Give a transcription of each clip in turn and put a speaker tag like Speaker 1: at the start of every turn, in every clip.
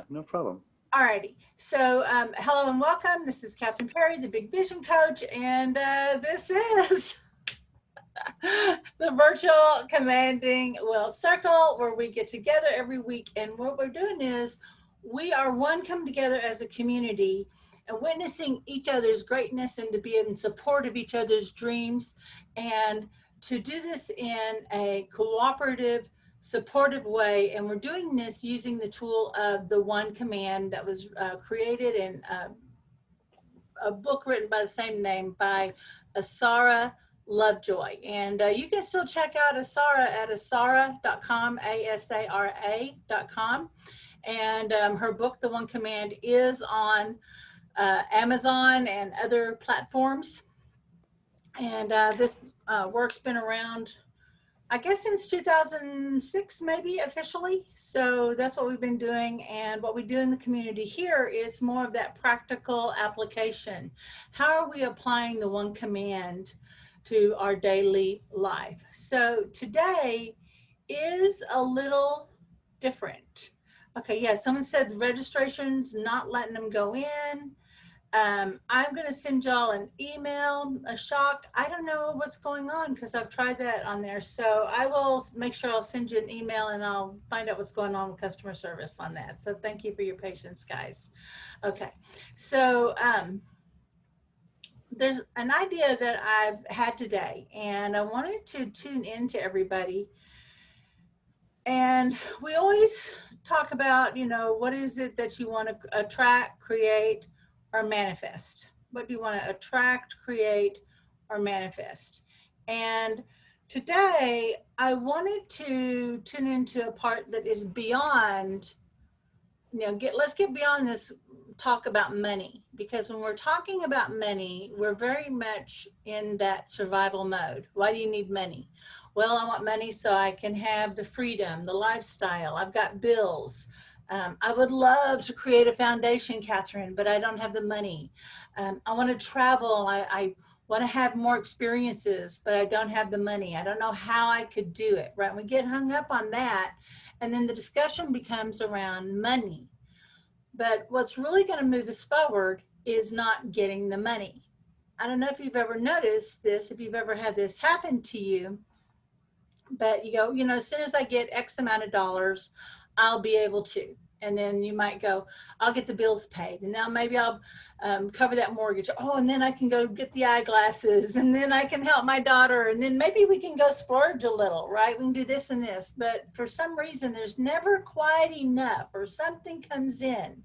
Speaker 1: No problem.
Speaker 2: Alrighty. So, hello and welcome. This is Kathryn Perry, the Big Vision Coach, and this is the virtual commanding will circle where we get together every week. And what we're doing is we are one come together as a community and witnessing each other's greatness and to be in support of each other's dreams and to do this in a cooperative, supportive way. And we're doing this using the tool of the one command that was created in a book written by the same name by Asara Lovejoy. And you can still check out Asara at asara.com, ASARA.com. And her book, The One Command, is on Amazon and other platforms. And this work's been around, I guess, since 2006, maybe officially. So that's what we've been doing. And what we do in the community here is more of that practical application. How are we applying the one command to our daily life? So today is a little different. Okay, yeah, someone said the registration's not letting them go in. I'm going to send y'all an email, a shock. I don't know what's going on because I've tried that on there. So I will make sure I'll send you an email and I'll find out what's going on with customer service on that. So thank you for your patience, guys. Okay. So there's an idea that I've had today and I wanted to tune into everybody. And we always talk about, what is it that you want to attract, create, or manifest? What do you want to attract, create, or manifest? And today I wanted to tune into a part that is beyond, let's get beyond this talk about money, because when we're talking about money, we're very much in that survival mode. Why do you need money? Well, I want money so I can have the freedom, the lifestyle. I've got bills. I would love to create a foundation, Kathryn, but I don't have the money. I want to travel. I want to have more experiences, but I don't have the money. I don't know how I could do it, right? We get hung up on that. And then the discussion becomes around money. But what's really going to move us forward is not getting the money. I don't know if you've ever noticed this, if you've ever had this happen to you, but you go, as soon as I get X amount of dollars, I'll be able to. And then you might go, I'll get the bills paid. And now maybe I'll cover that mortgage. Oh, and then I can go get the eyeglasses. And then I can help my daughter. And then maybe we can go splurge a little, right? We can do this and this. But for some reason, there's never quite enough, or something comes in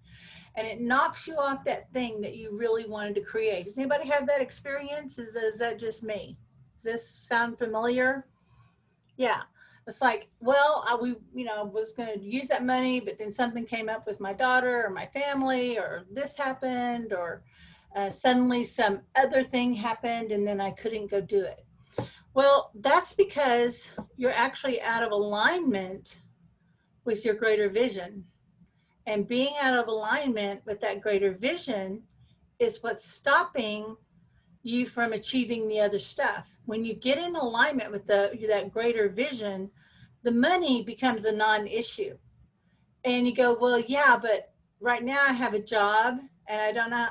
Speaker 2: and it knocks you off that thing that you really wanted to create. Does anybody have that experience? Is that just me? Does this sound familiar? Yeah. It's like, well, was going to use that money, but then something came up with my daughter or my family, or this happened, or suddenly some other thing happened and then I couldn't go do it. Well, that's because you're actually out of alignment with your greater vision. And being out of alignment with that greater vision is what's stopping you from achieving the other stuff. When you get in alignment with that greater vision, the money becomes a non-issue. And you go, well, yeah, but right now I have a job and I don't know,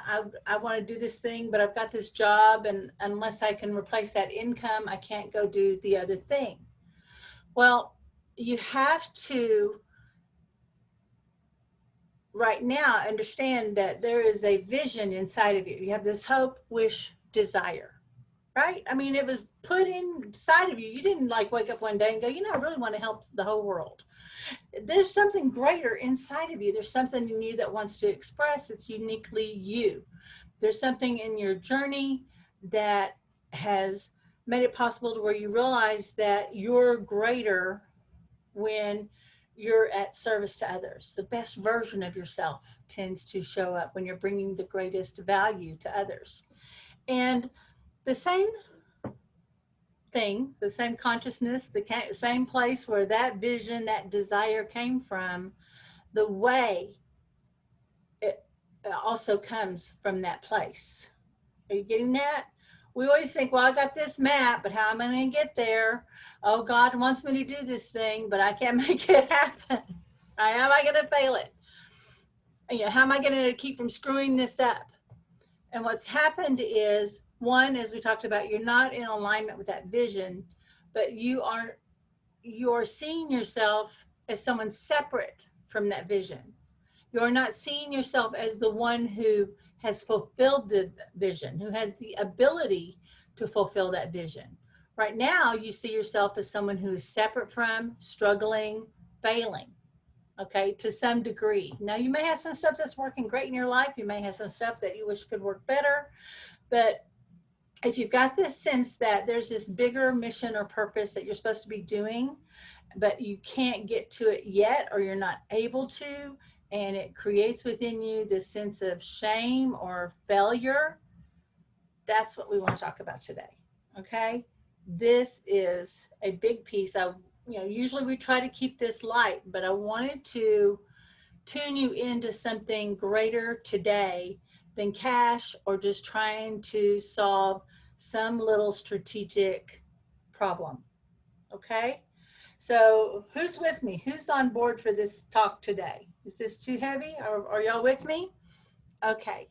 Speaker 2: I want to do this thing, but I've got this job, and unless I can replace that income, I can't go do the other thing. Well, you have to right now understand that there is a vision inside of you. You have this hope, wish, desire, right? I mean, it was put inside of you. You didn't like wake up one day and go, I really want to help the whole world. There's something greater inside of you. There's something in you that wants to express. It's uniquely you. There's something in your journey that has made it possible to where you realize that you're greater when you're at service to others. The best version of yourself tends to show up when you're bringing the greatest value to others. And the same thing, the same consciousness, the same place where that vision, that desire came from, the way it also comes from that place. Are you getting that? We always think, well, I got this map, but how am I going to get there? Oh, God wants me to do this thing, but I can't make it happen. How am I going to fail it? how am I going to keep from screwing this up? And what's happened is, one, as we talked about, you're not in alignment with that vision, but you're seeing yourself as someone separate from that vision. You're not seeing yourself as the one who has fulfilled the vision, who has the ability to fulfill that vision. Right now, you see yourself as someone who is separate from, struggling, failing, okay, to some degree. Now, you may have some stuff that's working great in your life. You may have some stuff that you wish could work better. But if you've got this sense that there's this bigger mission or purpose that you're supposed to be doing, but you can't get to it yet, or you're not able to, and it creates within you this sense of shame or failure, that's what we want to talk about today. Okay? This is a big piece. Usually we try to keep this light, but I wanted to tune you into something greater today than cash or just trying to solve some little strategic problem. Okay? So, who's with me? Who's on board for this talk today? Is this too heavy? Are y'all with me? Okay.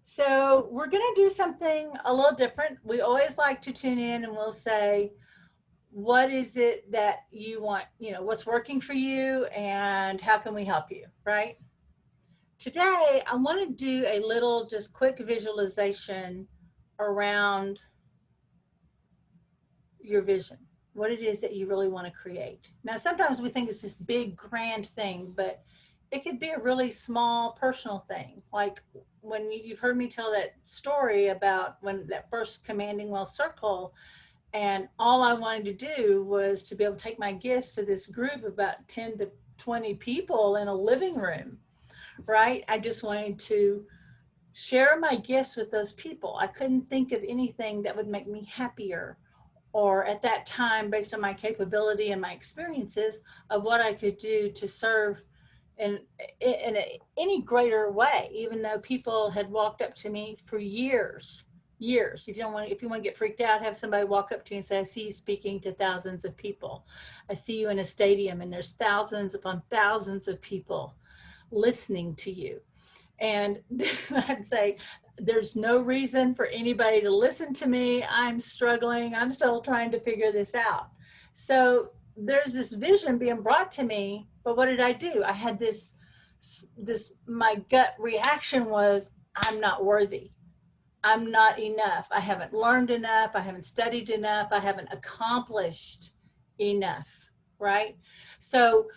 Speaker 2: So, we're going to do something a little different. We always like to tune in and we'll say, what is it that you want? What's working for you and how can we help you, right? Today, I want to do a little just quick visualization around your vision, what it is that you really want to create. Now, sometimes we think it's this big, grand thing, but it could be a really small, personal thing. Like when you've heard me tell that story about when that first Commanding Well circle, and all I wanted to do was to be able to take my gifts to this group of about 10 to 20 people in a living room, right? I just wanted to share my gifts with those people. I couldn't think of anything that would make me happier, or at that time, based on my capability and my experiences, of what I could do to serve in any greater way, even though people had walked up to me for years. If you want to get freaked out, have somebody walk up to you and say, I see you speaking to thousands of people. I see you in a stadium and there's thousands upon thousands of people listening to you. And I'd say, there's no reason for anybody to listen to me. I'm struggling. I'm still trying to figure this out. So there's this vision being brought to me, but what did I do? I had this, my gut reaction was, I'm not worthy. I'm not enough. I haven't learned enough. I haven't studied enough. I haven't accomplished enough, right? So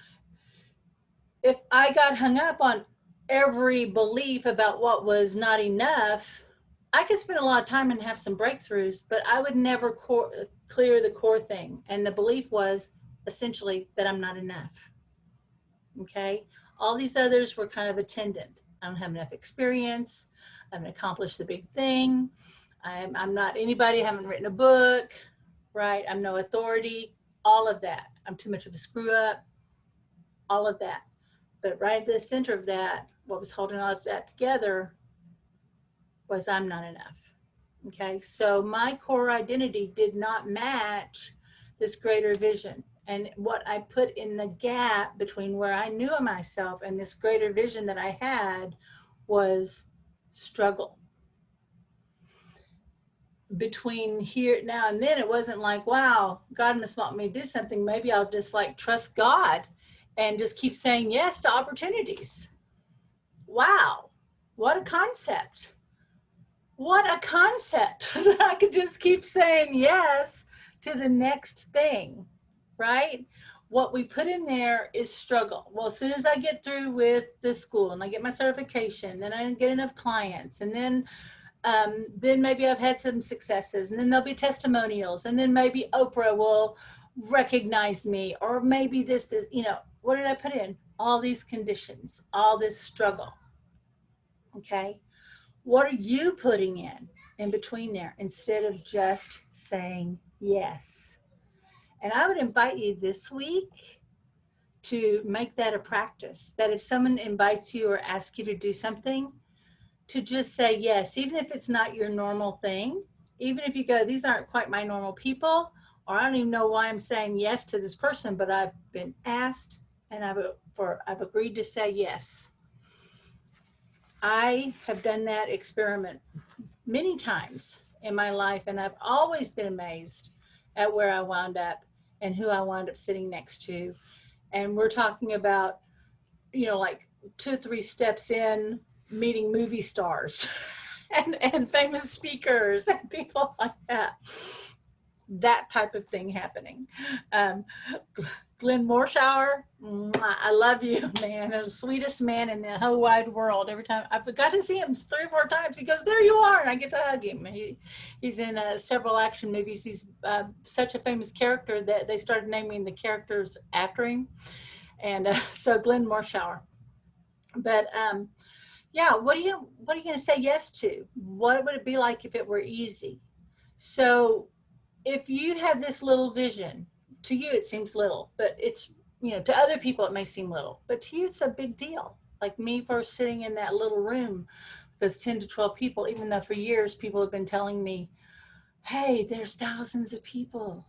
Speaker 2: if I got hung up on every belief about what was not enough, I could spend a lot of time and have some breakthroughs, but I would never clear the core thing. And the belief was essentially that I'm not enough. Okay. All these others were kind of attendant. I don't have enough experience. I haven't accomplished the big thing. I'm not anybody. I haven't written a book, right? I'm no authority. All of that. I'm too much of a screw up. All of that. But right at the center of that, what was holding all of that together was I'm not enough. Okay, so my core identity did not match this greater vision. And what I put in the gap between where I knew of myself and this greater vision that I had was struggle. Between here now and then, it wasn't like, wow, God must want me to do something. Maybe I'll just like trust God and just keep saying yes to opportunities. Wow, what a concept. What a concept that I could just keep saying yes to the next thing, right? What we put in there is struggle. Well, as soon as I get through with this school and I get my certification, then I get enough clients, and then maybe I've had some successes, and then there'll be testimonials, and then maybe Oprah will recognize me, or maybe this, what did I put in? All these conditions, all this struggle. Okay. What are you putting in between there instead of just saying yes? And I would invite you this week to make that a practice, that if someone invites you or asks you to do something, to just say yes, even if it's not your normal thing, even if you go, these aren't quite my normal people, or I don't even know why I'm saying yes to this person, but I've been asked and I've agreed to say yes. I have done that experiment many times in my life, and I've always been amazed at where I wound up and who I wound up sitting next to. And we're talking about, like 2 or 3 steps in, meeting movie stars and famous speakers and people like that. That type of thing happening. Um, Glenn Morshower, I love you, man. You're the sweetest man in the whole wide world. Every time I've got to see him 3 or 4 times, he goes, "There you are," and I get to hug him. He's in several action movies. He's such a famous character that they started naming the characters after him. And so Glenn Morshower. But yeah, what are you going to say yes to? What would it be like if it were easy? So if you have this little vision, to you it seems little, but it's, to other people it may seem little, but to you it's a big deal. Like me first sitting in that little room with those 10 to 12 people, even though for years people have been telling me, hey, there's thousands of people.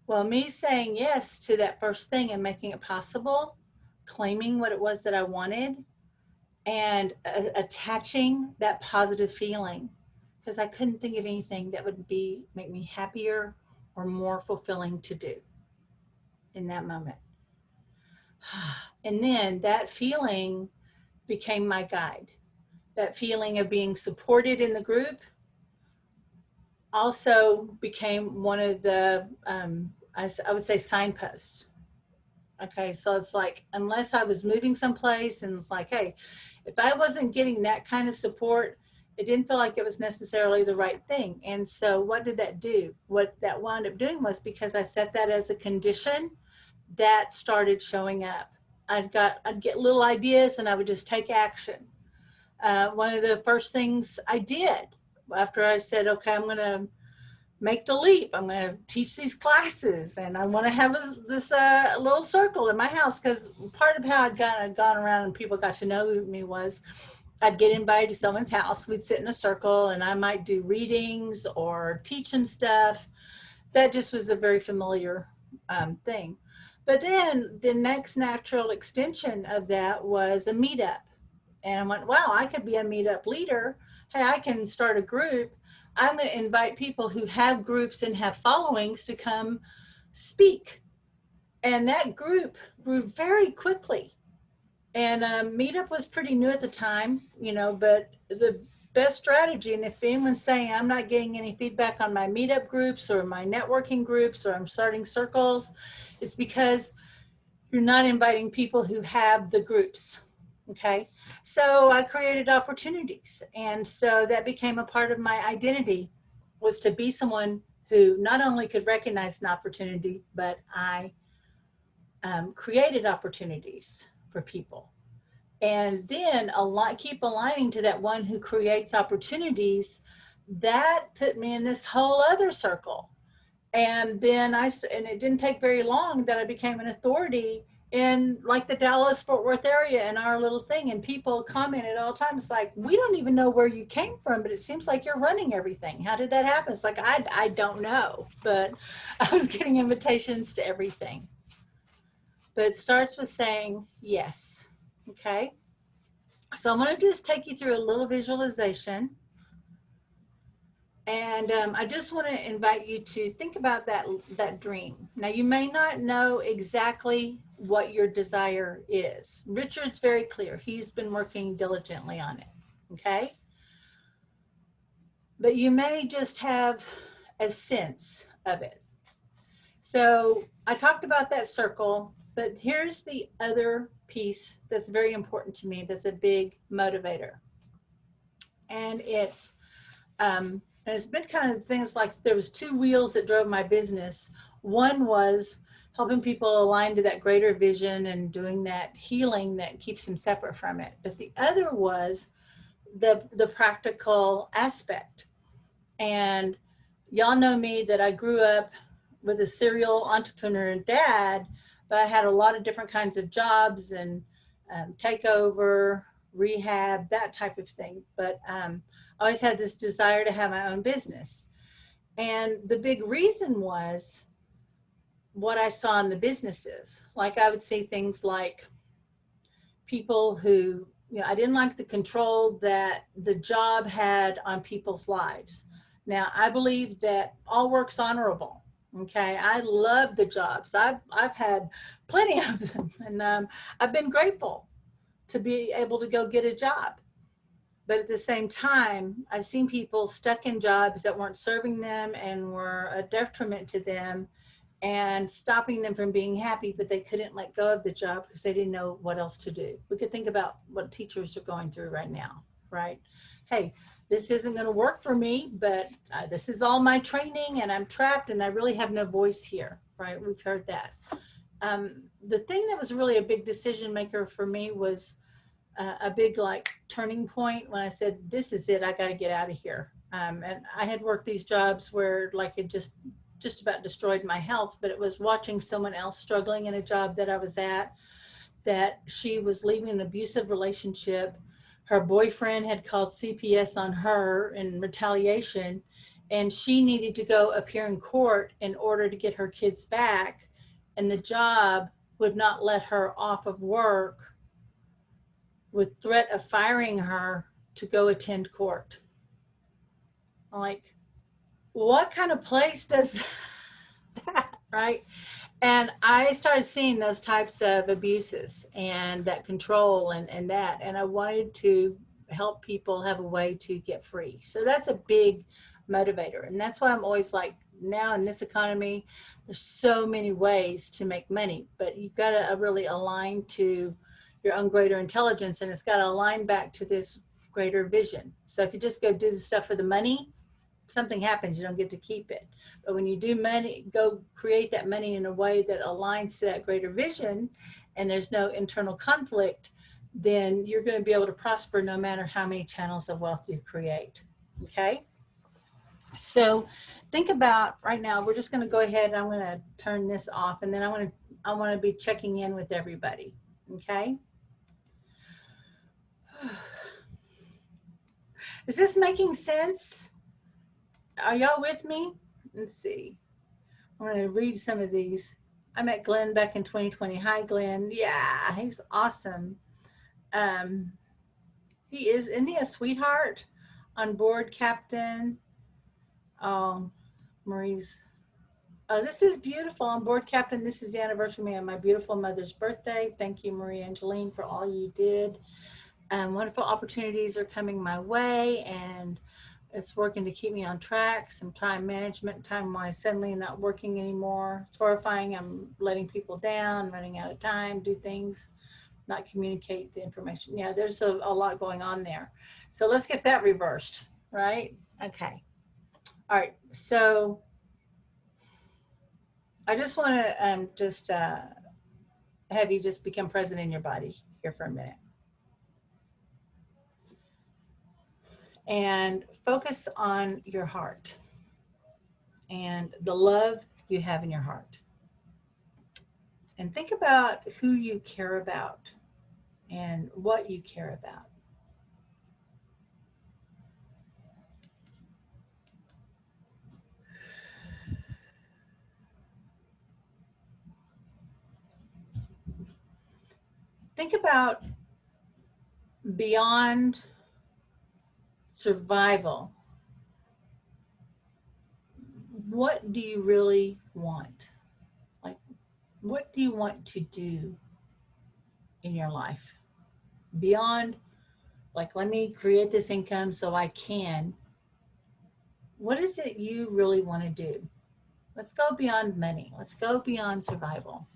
Speaker 2: Well, me saying yes to that first thing and making it possible, claiming what it was that I wanted, and attaching that positive feeling, because I couldn't think of anything that would make me happier or more fulfilling to do in that moment. And then that feeling became my guide. That feeling of being supported in the group also became one of the, I would say, signposts. Okay, so it's like, unless I was moving someplace and it's like, hey, if I wasn't getting that kind of support, it didn't feel like it was necessarily the right thing. And so what did that do? What that wound up doing was, because I set that as a condition, that started showing up. I'd get little ideas and I would just take action. One of the first things I did after I said, okay, I'm going to make the leap. I'm going to teach these classes, and I want to have this little circle in my house, because part of how I'd gone around and people got to know me was I'd get invited to someone's house. We'd sit in a circle, and I might do readings or teach them stuff. That just was a very familiar thing. But then the next natural extension of that was a meetup. And I went, wow, I could be a meetup leader. Hey, I can start a group. I'm going to invite people who have groups and have followings to come speak. And that group grew very quickly. And Meetup was pretty new at the time, but the best strategy, and if anyone's saying I'm not getting any feedback on my Meetup groups or my networking groups or I'm starting circles, it's because you're not inviting people who have the groups. Okay, so I created opportunities, and so that became a part of my identity, was to be someone who not only could recognize an opportunity, but I created opportunities for people. And then keep aligning to that one who creates opportunities. That put me in this whole other circle. And then and it didn't take very long that I became an authority in like the Dallas Fort Worth area in our little thing. And people commented all the time, it's like, we don't even know where you came from, but it seems like you're running everything. How did that happen? It's like, I don't know, but I was getting invitations to everything. But it starts with saying yes. Okay. So I'm going to just take you through a little visualization. And I just want to invite you to think about that dream. Now, you may not know exactly what your desire is. Richard's very clear. He's been working diligently on it, okay? But you may just have a sense of it. So I talked about that circle, but here's the other piece that's very important to me, that's a big motivator. And it's been kind of things like, there was 2 wheels that drove my business. One was helping people align to that greater vision and doing that healing that keeps them separate from it. But the other was the practical aspect. And y'all know me, that I grew up with a serial entrepreneur dad, but I had a lot of different kinds of jobs and takeover, rehab, that type of thing. But I always had this desire to have my own business. And the big reason was what I saw in the businesses. Like I would see things like people who I didn't like the control that the job had on people's lives. Now, I believe that all work's honorable. Okay, I love the jobs. I've had plenty of them, and I've been grateful to be able to go get a job. But at the same time, I've seen people stuck in jobs that weren't serving them and were a detriment to them and stopping them from being happy, but they couldn't let go of the job because they didn't know what else to do. We could think about what teachers are going through right now, right? Hey, this isn't going to work for me, but this is all my training and I'm trapped and I really have no voice here, right? We've heard that. The thing that was really a big decision maker for me was a big like turning point when I said, this is it, I got to get out of here. And I had worked these jobs where like it just about destroyed my health, but it was watching someone else struggling in a job that I was at, that she was leaving an abusive relationship. Her boyfriend had called CPS on her in retaliation, and she needed to go appear in court in order to get her kids back. And the job would not let her off of work with threat of firing her to go attend court. I'm like, what kind of place does that, right? And I started seeing those types of abuses and that control and that, and I wanted to help people have a way to get free. So that's a big motivator. And that's why I'm always like, now in this economy, there's so many ways to make money, but you've got to really align to your own greater intelligence, and it's got to align back to this greater vision. So if you just go do the stuff for the money, something happens, you don't get to keep it. But when you do money, go create that money in a way that aligns to that greater vision and there's no internal conflict, then you're going to be able to prosper no matter how many channels of wealth you create. Okay? So think about right now, we're just going to go ahead and I'm going to turn this off, and then I want to be checking in with everybody. Okay? Is this making sense? Are y'all with me? Let's see. I'm going to read some of these. I met Glenn back in 2020. Hi, Glenn. Yeah, he's awesome. Um, isn't he a sweetheart? On board, Captain. Oh, Marie's. Oh, this is beautiful. On board, Captain. This is the anniversary of my beautiful mother's birthday. Thank you, Marie Angeline, for all you did. Wonderful opportunities are coming my way, and it's working to keep me on track. Some time management, time-wise, suddenly not working anymore. It's horrifying. I'm letting people down, running out of time, do things, not communicate the information. Yeah, there's a lot going on there. So let's get that reversed, right? Okay. All right. So I just want to just have you just become present in your body here for a minute. And focus on your heart and the love you have in your heart. And think about who you care about and what you care about. Think about beyond survival. What do you really want? Like, what do you want to do in your life? Beyond, like, let me create this income so I can. What is it you really want to do? Let's go beyond money. Let's go beyond survival.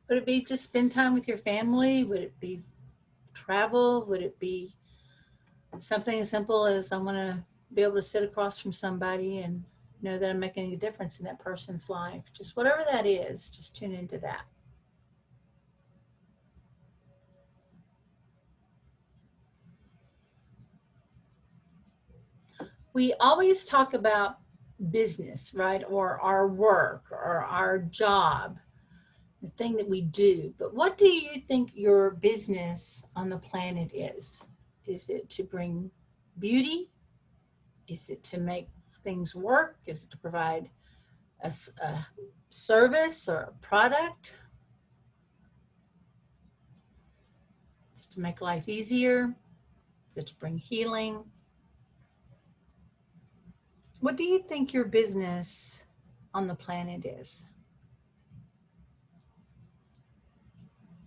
Speaker 2: Would it be just spend time with your family? Would it be travel? Would it be something as simple as I want to be able to sit across from somebody and know that I'm making a difference in that person's life? Just whatever that is, just tune into that. We always talk about business, right? Or our work or our job, the thing that we do. But what do you think your business on the planet is? Is it to bring beauty? Is it to make things work? Is it to provide a service or a product? to make life easier? Is it to bring healing? What do you think your business on the planet is?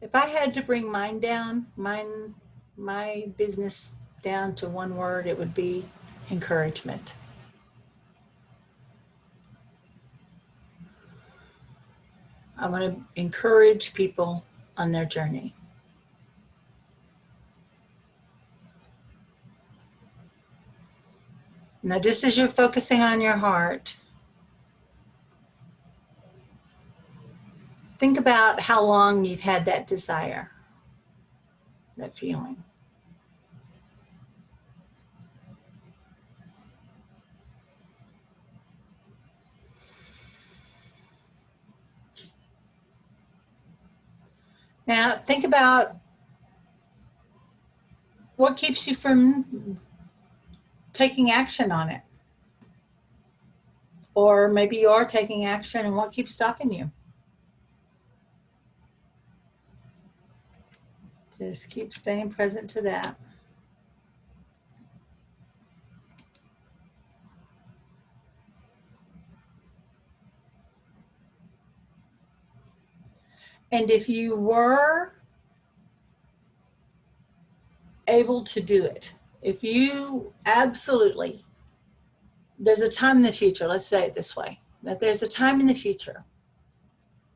Speaker 2: If I had to bring mine down, my business down to one word, it would be encouragement. I want to encourage people on their journey. Now, just as you're focusing on your heart, think about how long you've had that desire, that feeling. Now, think about what keeps you from taking action on it. Or maybe you are taking action, and what keeps stopping you? Just keep staying present to that. And if you were able to do it, if you absolutely, there's a time in the future, let's say it this way, that there's a time in the future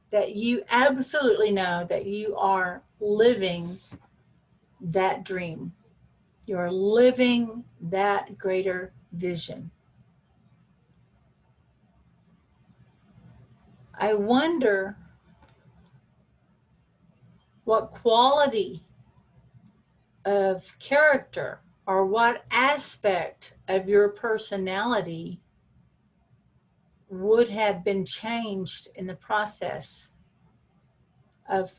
Speaker 2: that you absolutely know that you are living that dream. You're living that greater vision. I wonder what quality of character or what aspect of your personality would have been changed in the process of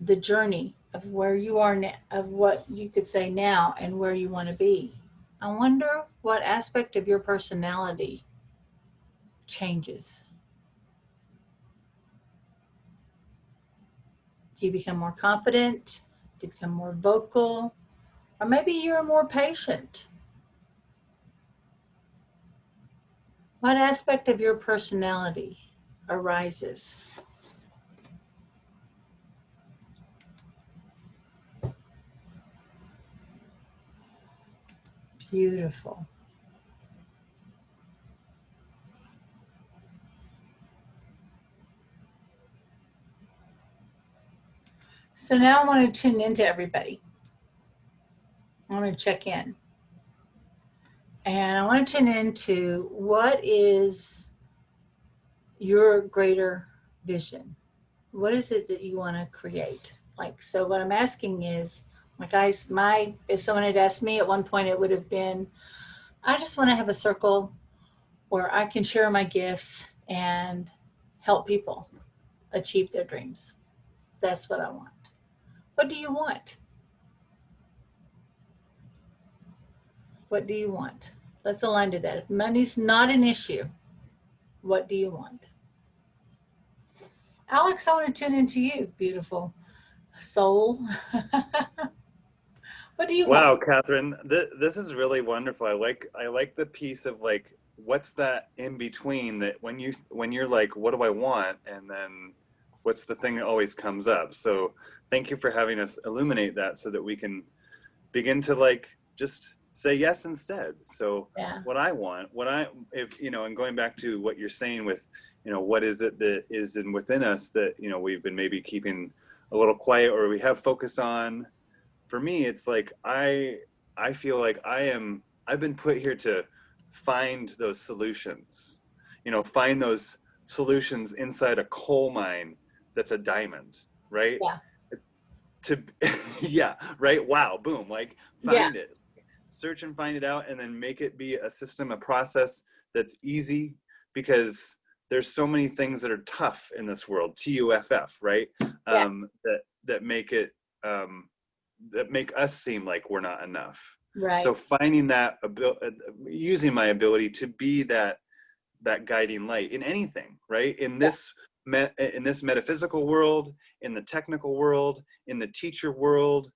Speaker 2: the journey of where you are now, of what you could say now and where you want to be. I wonder what aspect of your personality changes. Do you become more confident? Do you become more vocal? Or maybe you're more patient? What aspect of your personality arises? Beautiful. So now I want to tune into everybody. I want to check in. And I want to tune into what is your greater vision? What is it that you want to create? Like, so what I'm asking is, like if someone had asked me at one point, it would have been, I just want to have a circle where I can share my gifts and help people achieve their dreams. That's what I want. What do you want? What do you want? Let's align to that. If money's not an issue, what do you want? Alex, I want to tune into you, beautiful soul. What do you want?
Speaker 1: Wow, Kathryn, this is really wonderful. I like the piece of like, what's that in between that when you're like, what do I want? And then what's the thing that always comes up? So thank you for having us illuminate that so that we can begin to like, just say yes instead. So
Speaker 2: Yeah.
Speaker 1: what I want, and going back to what you're saying with, what is it that is within us that, we've been maybe keeping a little quiet or we have focus on. For me, it's like, I feel like I've been put here to find those solutions, find those solutions inside a coal mine that's a diamond, right?
Speaker 2: Yeah.
Speaker 1: Yeah, right. Wow, boom, like find
Speaker 2: Yeah.
Speaker 1: it, search and find it out, and then make it be a system, a process that's easy, because there's so many things that are tough in this world, TUFF, right?
Speaker 2: Yeah.
Speaker 1: That make it, that make us seem like we're not enough.
Speaker 2: Right.
Speaker 1: So finding that, using my ability to be that guiding light in anything, right? In this in this metaphysical world, in the technical world, in the teacher world,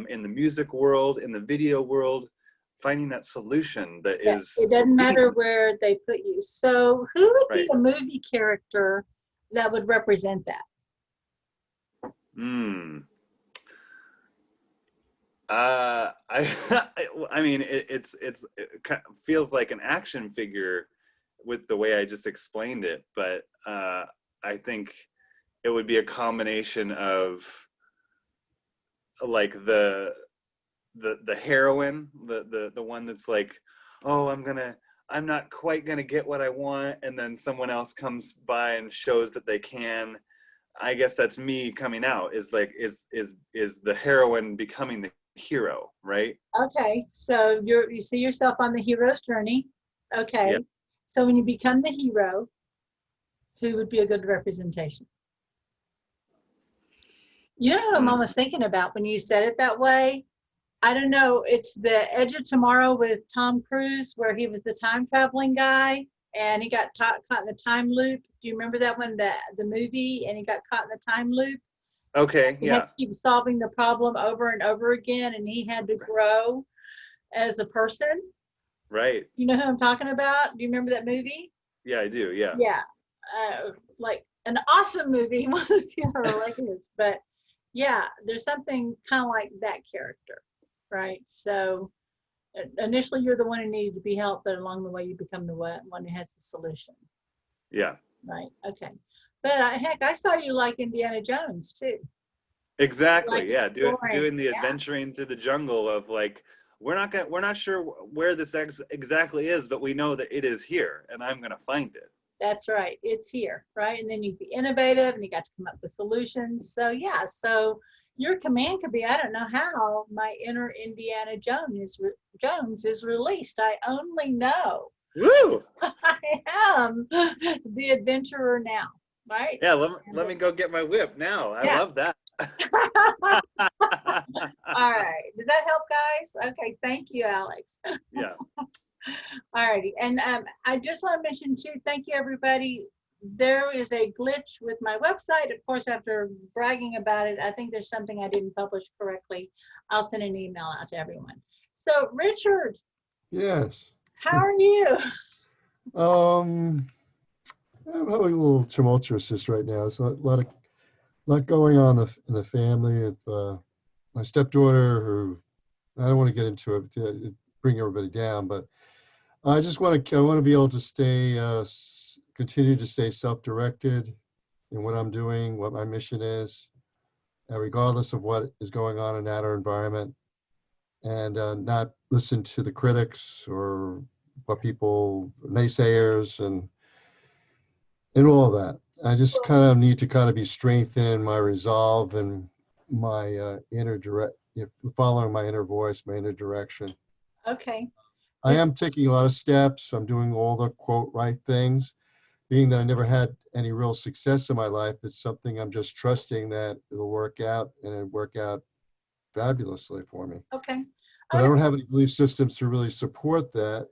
Speaker 1: in the music world, in the video world, finding that solution that is.
Speaker 2: It doesn't matter where they put you. So who would
Speaker 1: Right.
Speaker 2: be a movie character that would represent that?
Speaker 1: I mean, it feels like an action figure with the way I just explained it, but I think it would be a combination of like the heroine, the one that's like, oh, I'm not quite gonna get what I want, and then someone else comes by and shows that they can. I guess that's me coming out, is the heroine becoming the hero, right?
Speaker 2: Okay, so you see yourself on the hero's journey. Okay,
Speaker 1: Yeah.
Speaker 2: so when you become the hero, who would be a good representation? You know who I'm almost thinking about when you said it that way? I don't know. It's The Edge of Tomorrow with Tom Cruise, where he was the time traveling guy and he got caught in the time loop. Do you remember that one, the movie? And he got caught in the time loop.
Speaker 1: Okay,
Speaker 2: He
Speaker 1: yeah.
Speaker 2: had to keep solving the problem over and over again, and he had to grow as a person.
Speaker 1: Right.
Speaker 2: You know who I'm talking about? Do you remember that movie?
Speaker 1: Yeah, I do. Yeah.
Speaker 2: Yeah. Like an awesome movie. One of the few like this. But yeah, there's something kind of like that character, right? So initially you're the one who needed to be helped, but along the way you become the one who has the solution.
Speaker 1: Yeah.
Speaker 2: Right. Okay. But heck, I saw you like Indiana Jones too.
Speaker 1: Exactly.
Speaker 2: Like
Speaker 1: yeah. Doing the
Speaker 2: yeah.
Speaker 1: adventuring through the jungle of like, we're not sure where this exactly is, but we know that it is here, and I'm gonna find it.
Speaker 2: That's right. It's here, right? And then you be innovative, and you got to come up with solutions. So yeah. So your command could be, I don't know how my inner Indiana Jones is released. I only know.
Speaker 1: Woo!
Speaker 2: I am the adventurer now, right?
Speaker 1: Yeah. Let me go get my whip now. I love that.
Speaker 2: All right. Does that help, guys? Okay. Thank you, Alex.
Speaker 1: Yeah.
Speaker 2: All righty. And I just want to mention too, thank you, everybody. There is a glitch with my website. Of course, after bragging about it, I think there's something I didn't publish correctly. I'll send an email out to everyone. So, Richard.
Speaker 3: Yes.
Speaker 2: How are you?
Speaker 3: I'm having a little tumultuous this right now. There's a lot going on in the family. Of my stepdaughter, who I don't want to get into it to bring everybody down, but I want to be able to continue to stay self-directed in what I'm doing, what my mission is, regardless of what is going on in that environment, and not listen to the critics or what naysayers and all of that. I just kind of need to be strengthened in my resolve and my following my inner voice, my inner direction.
Speaker 2: Okay.
Speaker 3: I am taking a lot of steps. I'm doing all the quote right things. Being that I never had any real success in my life, it's something I'm just trusting that it'll work out, and it'll work out fabulously for me.
Speaker 2: Okay.
Speaker 3: But I don't have any belief systems to really support that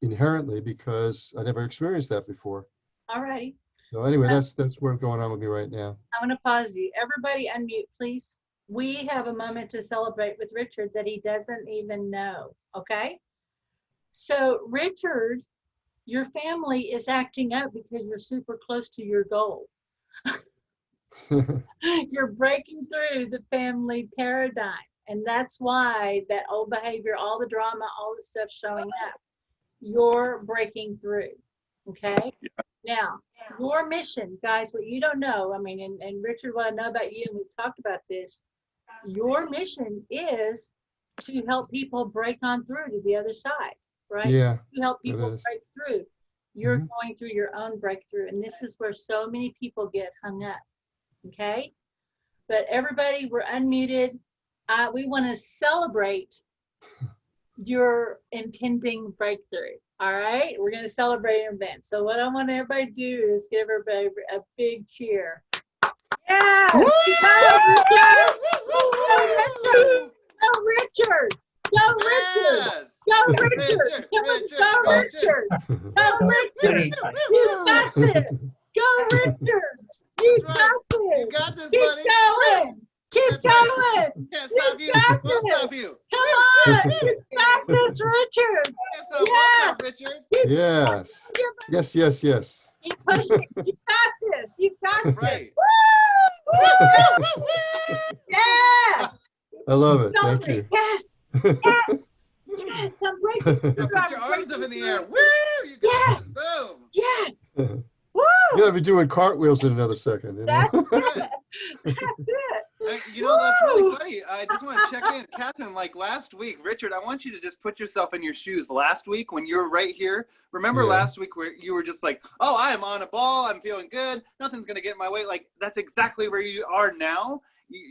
Speaker 3: inherently, because I never experienced that before.
Speaker 2: All righty.
Speaker 3: So anyway, that's what's going on with me right now.
Speaker 2: I'm going to pause you. Everybody unmute, please. We have a moment to celebrate with Richard that he doesn't even know, okay? So, Richard, your family is acting up because you're super close to your goal. You're breaking through the family paradigm. And that's why that old behavior, all the drama, all the stuff showing up, you're breaking through, okay? Yeah. Now, your mission, guys, what you don't know, I mean, and Richard, what I know about you, and we've talked about this, your mission is to help people break on through to the other side, right?
Speaker 3: Yeah.
Speaker 2: To help people break through. You're going through your own breakthrough, and this is where so many people get hung up, okay? But everybody, we're unmuted. We want to celebrate your impending breakthrough. All right, we're going to celebrate in advance. So what I want everybody to do is give everybody a big cheer. Yeah! Go Richard! Go Richard! Go Richard! Go Richard! Go Richard! You got this! Go Richard! You
Speaker 4: That's right.
Speaker 2: got this.
Speaker 4: You got this,
Speaker 2: Keep
Speaker 4: buddy.
Speaker 2: going. Keep
Speaker 4: That's right.
Speaker 2: going.
Speaker 4: Can't
Speaker 2: You
Speaker 4: stop you.
Speaker 2: got
Speaker 4: Won't
Speaker 2: this.
Speaker 4: stop you.
Speaker 2: Come on. You got this, Richard.
Speaker 4: Can't stop. Won't
Speaker 2: Yeah.
Speaker 4: stop, Richard.
Speaker 3: Yes. Yes, yes, yes.
Speaker 2: Keep pushing. You got this. You got
Speaker 4: That's
Speaker 2: this.
Speaker 4: right.
Speaker 2: Woo! Woo! Yes.
Speaker 3: I love it. Thank
Speaker 2: Celebrate.
Speaker 3: you.
Speaker 2: Yes. Yes. Yes. I'm breaking through.
Speaker 4: Now put your
Speaker 2: I'm
Speaker 4: arms up in
Speaker 2: breaking
Speaker 4: the air.
Speaker 2: through.
Speaker 4: Woo! You got
Speaker 2: Yes.
Speaker 4: it. Boom.
Speaker 2: Yes.
Speaker 3: You're
Speaker 2: Woo!
Speaker 3: gonna be doing cartwheels in another second. You know?
Speaker 2: That's it.
Speaker 4: Good.
Speaker 2: That's it.
Speaker 4: You know, that's really
Speaker 2: Woo!
Speaker 4: funny. I just want to check in. Kathryn, like last week, Richard, I want you to just put yourself in your shoes last week when you were right here. Remember
Speaker 3: Yeah.
Speaker 4: last week where you were just like, oh, I am on a ball. I'm feeling good. Nothing's going to get in my way. Like, that's exactly where you are now.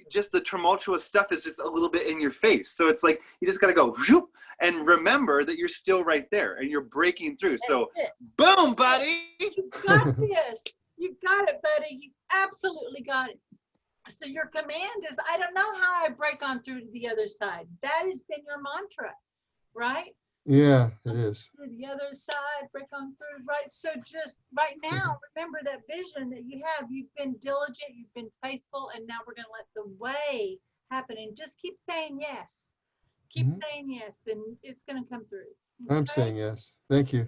Speaker 4: Just the tumultuous stuff is just a little bit in your face. So it's like, you just got to go whoop, and remember that you're still right there and you're breaking through. So
Speaker 2: That's it.
Speaker 4: boom, buddy.
Speaker 2: You got this. You got it, buddy. You absolutely got it. So your command is, I don't know how I break on through to the other side. That has been your mantra, right?
Speaker 3: Yeah, it is.
Speaker 2: To the other side, break on through, right? So just right now, remember that vision that you have. You've been diligent, you've been faithful, and now we're going to let the way happen. And just keep saying yes. Keep saying yes, and it's going to come through.
Speaker 3: I'm
Speaker 2: Okay?
Speaker 3: saying yes. Thank you.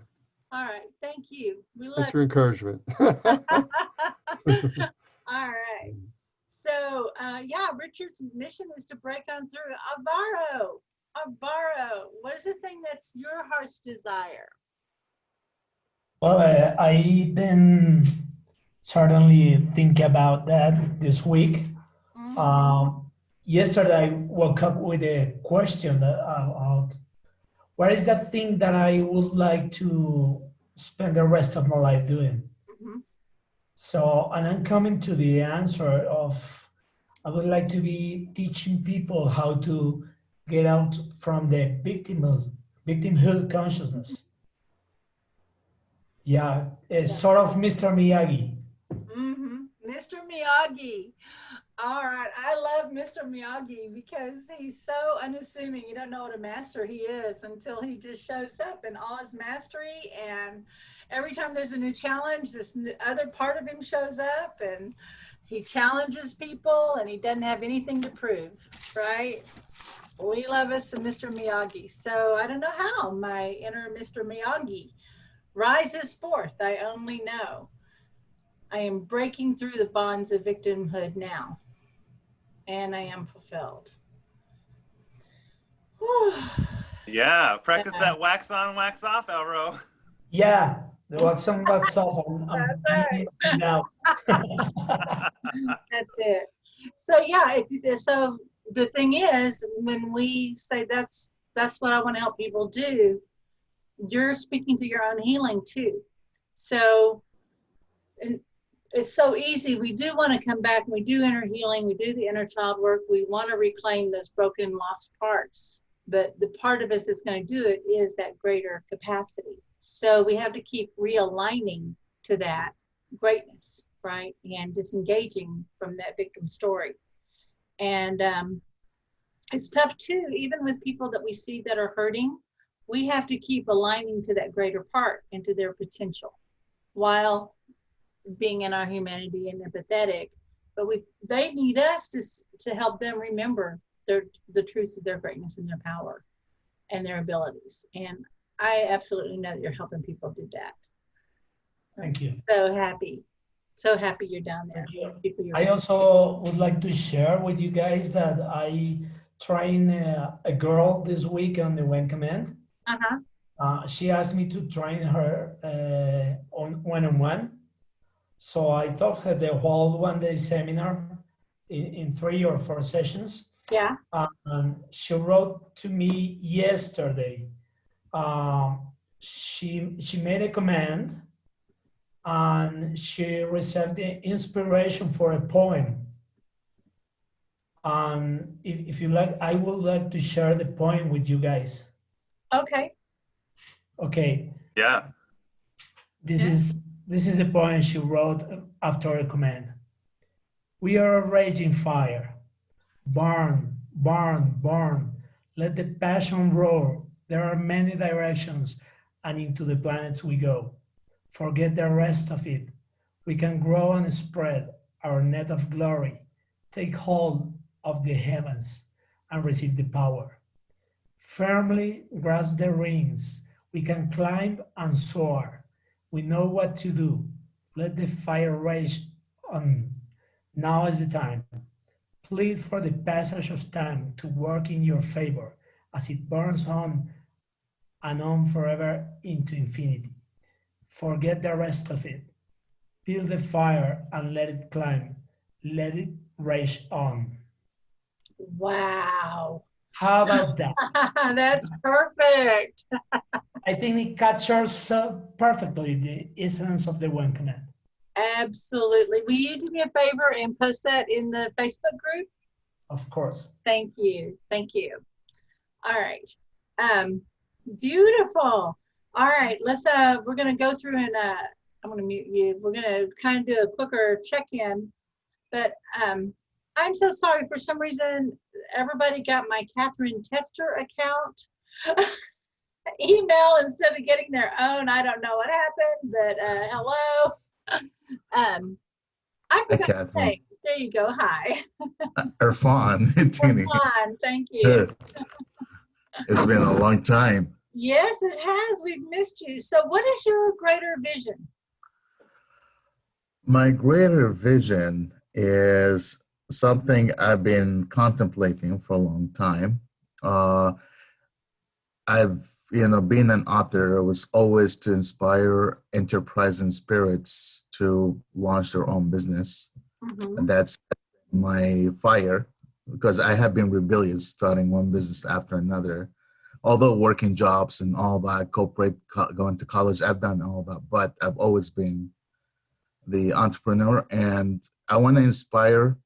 Speaker 2: All right. Thank you. We love
Speaker 3: Thanks for encouragement.
Speaker 2: All right. So, yeah, Richard's mission is to break on through. Alvaro, what is the thing that's your heart's desire?
Speaker 5: Well, I've been certainly thinking about that this week. Yesterday, I woke up with a question about what is that thing that I would like to spend the rest of my life doing? So, and I'm coming to the answer of, I would like to be teaching people how to get out from the victimhood consciousness. Yeah, it's sort of Mr. Miyagi.
Speaker 2: Mr. Miyagi. All right. I love Mr. Miyagi because he's so unassuming. You don't know what a master he is until he just shows up in all his mastery. And every time there's a new challenge, this other part of him shows up and he challenges people and he doesn't have anything to prove, right? We love us some Mr. Miyagi. So I don't know how my inner Mr. Miyagi rises forth. I only know. I am breaking through the bonds of victimhood now, and I am fulfilled.
Speaker 1: Yeah, practice that wax on, wax off, Elro.
Speaker 5: Yeah, the wax on, wax off. I'm finding it out.
Speaker 2: That's it. So yeah, so the thing is, when we say that's what I want to help people do, you're speaking to your own healing too. So it's so easy. We do want to come back and we do inner healing. We do the inner child work. We want to reclaim those broken, lost parts. But the part of us that's going to do it is that greater capacity. So we have to keep realigning to that greatness, right? And disengaging from that victim story. And it's tough too, even with people that we see that are hurting. We have to keep aligning to that greater part and to their potential while being in our humanity and empathetic. But they need us to help them remember the truth of their greatness and their power and their abilities. And I absolutely know that you're helping people do that.
Speaker 5: Thank you.
Speaker 2: So happy you're down there.
Speaker 5: I also would like to share with you guys that I trained a girl this week on the When Command. She asked me to train her on one-on-one. So I taught her the whole one-day seminar in 3 or 4 sessions.
Speaker 2: Yeah.
Speaker 5: She wrote to me yesterday. She made a command and she received the inspiration for a poem. And if you like, I would like to share the poem with you guys.
Speaker 2: Okay.
Speaker 5: Okay.
Speaker 1: Yeah.
Speaker 5: This is the poem she wrote after a command. We are a raging fire. Burn, burn, burn. Let the passion roar. There are many directions, and into the planets we go. Forget the rest of it. We can grow and spread our net of glory, take hold of the heavens, and receive the power. Firmly grasp the reins. We can climb and soar. We know what to do. Let the fire rage on. Now is the time. Plead for the passage of time to work in your favor as it burns on and on forever into infinity. Forget the rest of it. Build the fire and let it climb. Let it rage on.
Speaker 2: Wow.
Speaker 5: How about that?
Speaker 2: That's perfect.
Speaker 5: I think it captures so perfectly the essence of the one command.
Speaker 2: Absolutely. Will you do me a favor and post that in the Facebook group?
Speaker 5: Of course.
Speaker 2: Thank you. Thank you. All right. Beautiful. All right. We're going to go through and I'm going to mute you. We're going to kind of do a quicker check-in, but I'm so sorry. For some reason, everybody got my Kathryn Tester account email instead of getting their own. I don't know what happened, but hello. I
Speaker 6: Hi,
Speaker 2: forgot to
Speaker 6: Kathryn.
Speaker 2: say, there you go. Hi.
Speaker 6: Irfan, Tini.
Speaker 2: Fine. Thank you.
Speaker 6: It's been a long time.
Speaker 2: Yes, it has. We've missed you. So what is your greater vision?
Speaker 6: My greater vision is something I've been contemplating for a long time. I've, being an author was always to inspire enterprising spirits to launch their own business.
Speaker 2: Mm-hmm.
Speaker 6: And that's my fire, because I have been rebellious, starting one business after another. Although working jobs and all that, going to college, I've done all that, but I've always been the entrepreneur, and I want to inspire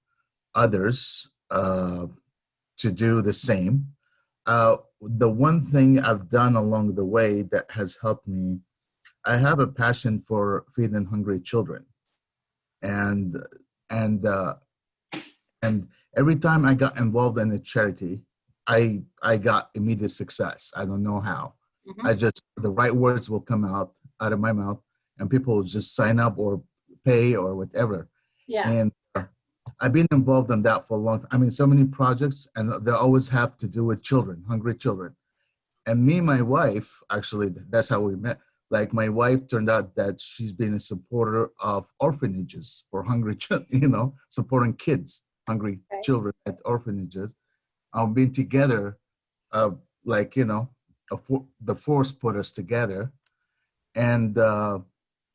Speaker 6: others to do the same. The one thing I've done along the way that has helped me, I have a passion for feeding hungry children, and every time I got involved in a charity, I got immediate success. I don't know how.
Speaker 2: Mm-hmm.
Speaker 6: The right words will come out of my mouth, and people will just sign up or pay or whatever.
Speaker 2: Yeah.
Speaker 6: And I've been involved in that for a long time. I mean, so many projects, and they always have to do with children, hungry children. And me and my wife, actually, that's how we met. Like, my wife turned out that she's been a supporter of orphanages for hungry children, supporting kids, hungry children at orphanages. I've been together, the force put us together. And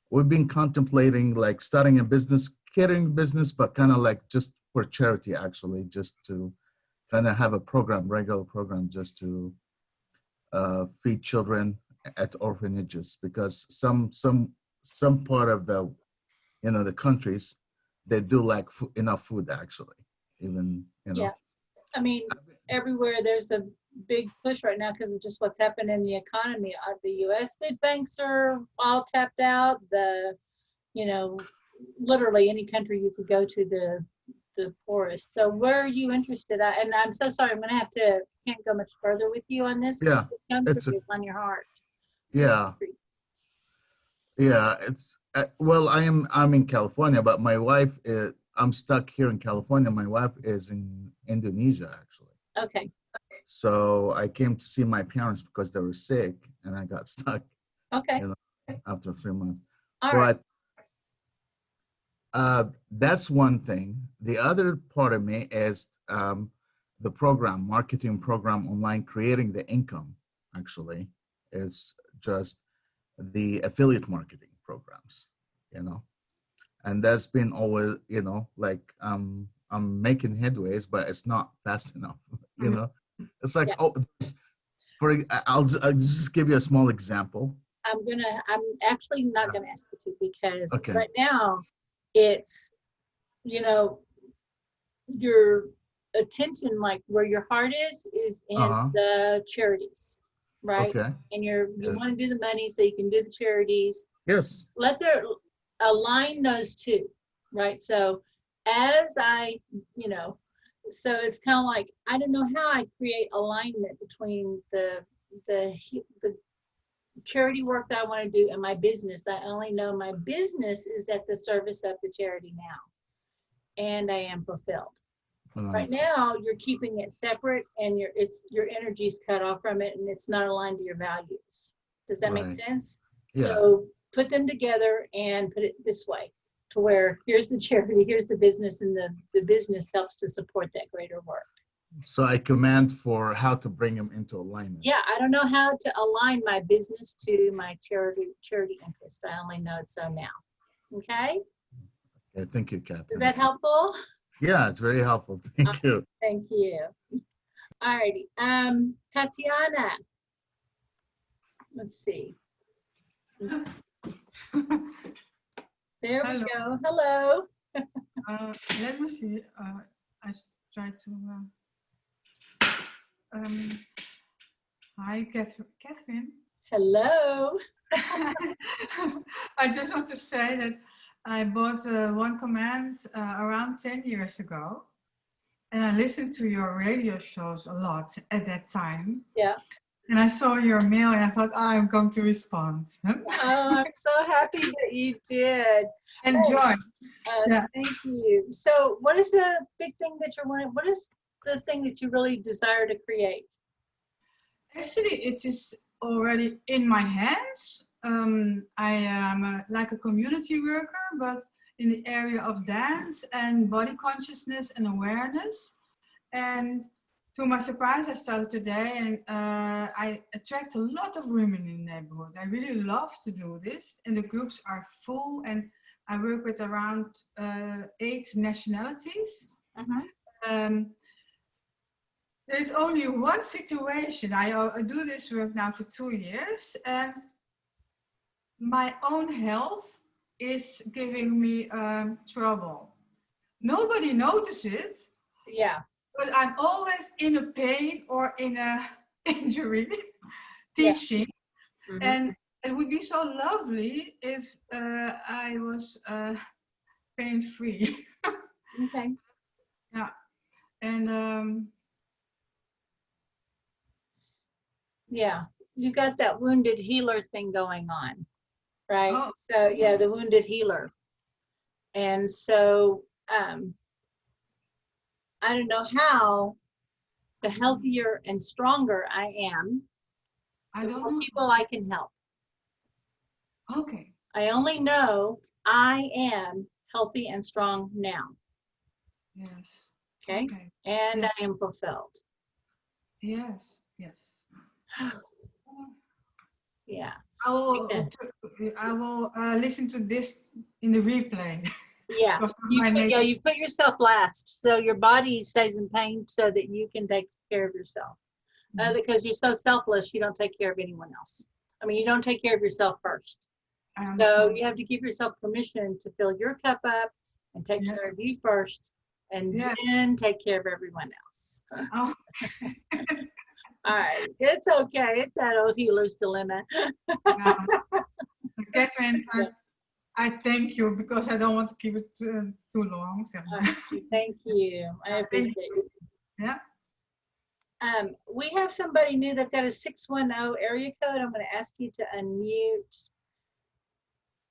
Speaker 6: we've been contemplating like starting a business, catering business, but kind of like just for charity, actually, just to kind of have a regular program, just to feed children at orphanages, because some part of the countries, they do lack enough food, actually, even.
Speaker 2: Yeah. I mean, everywhere there's a big push right now because of just what's happened in the economy. The U.S. food banks are all tapped out. Literally any country you could go to, the poorest. So where are you interested at? And I'm so sorry, can't go much further with you on this.
Speaker 6: Yeah,
Speaker 2: This country is on your heart.
Speaker 6: Yeah. It's I'm in California, but my wife I'm stuck here in California. My wife is in Indonesia, actually.
Speaker 2: Okay.
Speaker 6: So I came to see my parents because they were sick, and I got stuck.
Speaker 2: Okay.
Speaker 6: After 3 months.
Speaker 2: All right.
Speaker 6: That's one thing. The other part of me is the marketing program online, creating the income, actually, is just the affiliate marketing programs, and that's been always, I'm making headways, but it's not fast enough, It's like, I'll just give you a small example.
Speaker 2: I'm actually not gonna ask you to, because
Speaker 6: Okay.
Speaker 2: right now it's, your attention, like where your heart is in the charities, right?
Speaker 6: Okay.
Speaker 2: And you want to do the money so you can do the charities.
Speaker 6: Yes.
Speaker 2: Align those two, right? So so it's kind of like, I don't know how I create alignment between the charity work that I want to do and my business. I only know my business is at the service of the charity now. and I am fulfilled.
Speaker 6: Uh,
Speaker 2: Right now, you're keeping it separate, and your energy's cut off from it, and it's not aligned to your values. Does that make
Speaker 6: Right.
Speaker 2: sense?
Speaker 6: Yeah.
Speaker 2: So put them together and put it this way, to where here's the charity, here's the business, and the business helps to support that greater work.
Speaker 6: So I command for how to bring them into alignment.
Speaker 2: Yeah, I don't know how to align my business to my charity interest. I only know it so now. Okay,
Speaker 6: Okay, thank you, Kathryn.
Speaker 2: is that helpful?
Speaker 6: Yeah, it's very helpful. Thank you.
Speaker 2: Thank you. All righty. Tatiana. Let's see. There we
Speaker 7: Hello.
Speaker 2: go. Hello.
Speaker 7: Let me see. I try to. Hi, Kathryn.
Speaker 2: Hello.
Speaker 7: I just want to say that I bought One Command around 10 years ago. And I listened to your radio shows a lot at that time.
Speaker 2: Yeah.
Speaker 7: And I saw your mail and I thought, I'm going to respond.
Speaker 2: Oh, I'm so happy that you did.
Speaker 7: Enjoy. Yeah.
Speaker 2: Thank you. So what is the big thing that you're wanting? What is the thing that you really desire to create?
Speaker 7: Actually, it is already in my hands. I am like a community worker, but in the area of dance and body consciousness and awareness. And to my surprise, I started today, and I attract a lot of women in the neighborhood. I really love to do this, and the groups are full, and I work with around 8 nationalities. There's only one situation. I do this work now for 2 years, and my own health is giving me trouble. Nobody notices it.
Speaker 2: Yeah.
Speaker 7: But I'm always in a pain or in a injury teaching.
Speaker 2: Yeah. Mm-hmm.
Speaker 7: And it would be so lovely if I was pain-free.
Speaker 2: Okay.
Speaker 7: Yeah. And
Speaker 2: yeah, you got that wounded healer thing going on, right?
Speaker 7: Oh.
Speaker 2: So yeah, the wounded healer. And so I don't know how, the healthier and stronger I am, the more people I can help.
Speaker 7: Okay.
Speaker 2: I only know I am healthy and strong now.
Speaker 7: Yes.
Speaker 2: Okay. And
Speaker 7: Yeah.
Speaker 2: I am fulfilled.
Speaker 7: Yes. Yes.
Speaker 2: Yeah.
Speaker 7: I will listen to this in the replay.
Speaker 2: Yeah. You put yourself last, so your body stays in pain so that you can take care of yourself. Because you're so selfless, you don't take care of anyone else. I mean, you don't take care of yourself first. So you have to give yourself permission to fill your cup up and take care of you first, and then take care of everyone else.
Speaker 7: Oh.
Speaker 2: All right, it's okay. It's that old healer's dilemma.
Speaker 7: Kathryn, I thank you, because I don't want to keep it too long. So.
Speaker 2: Thank you. I appreciate it.
Speaker 7: Yeah.
Speaker 2: We have somebody new. They've got a 610 area code. I'm going to ask you to unmute.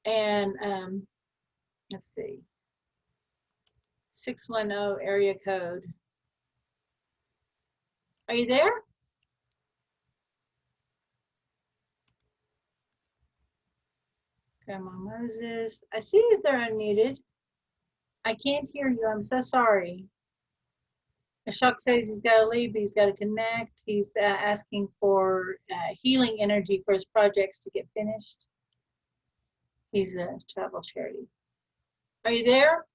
Speaker 2: And let's see. 610 area code. Are you there? Grandma Moses. I see that they're unmuted. I can't hear you. I'm so sorry. Ashok says he's got to leave, but he's got to connect. He's asking for healing energy for his projects to get finished. He's a travel charity. Are you there?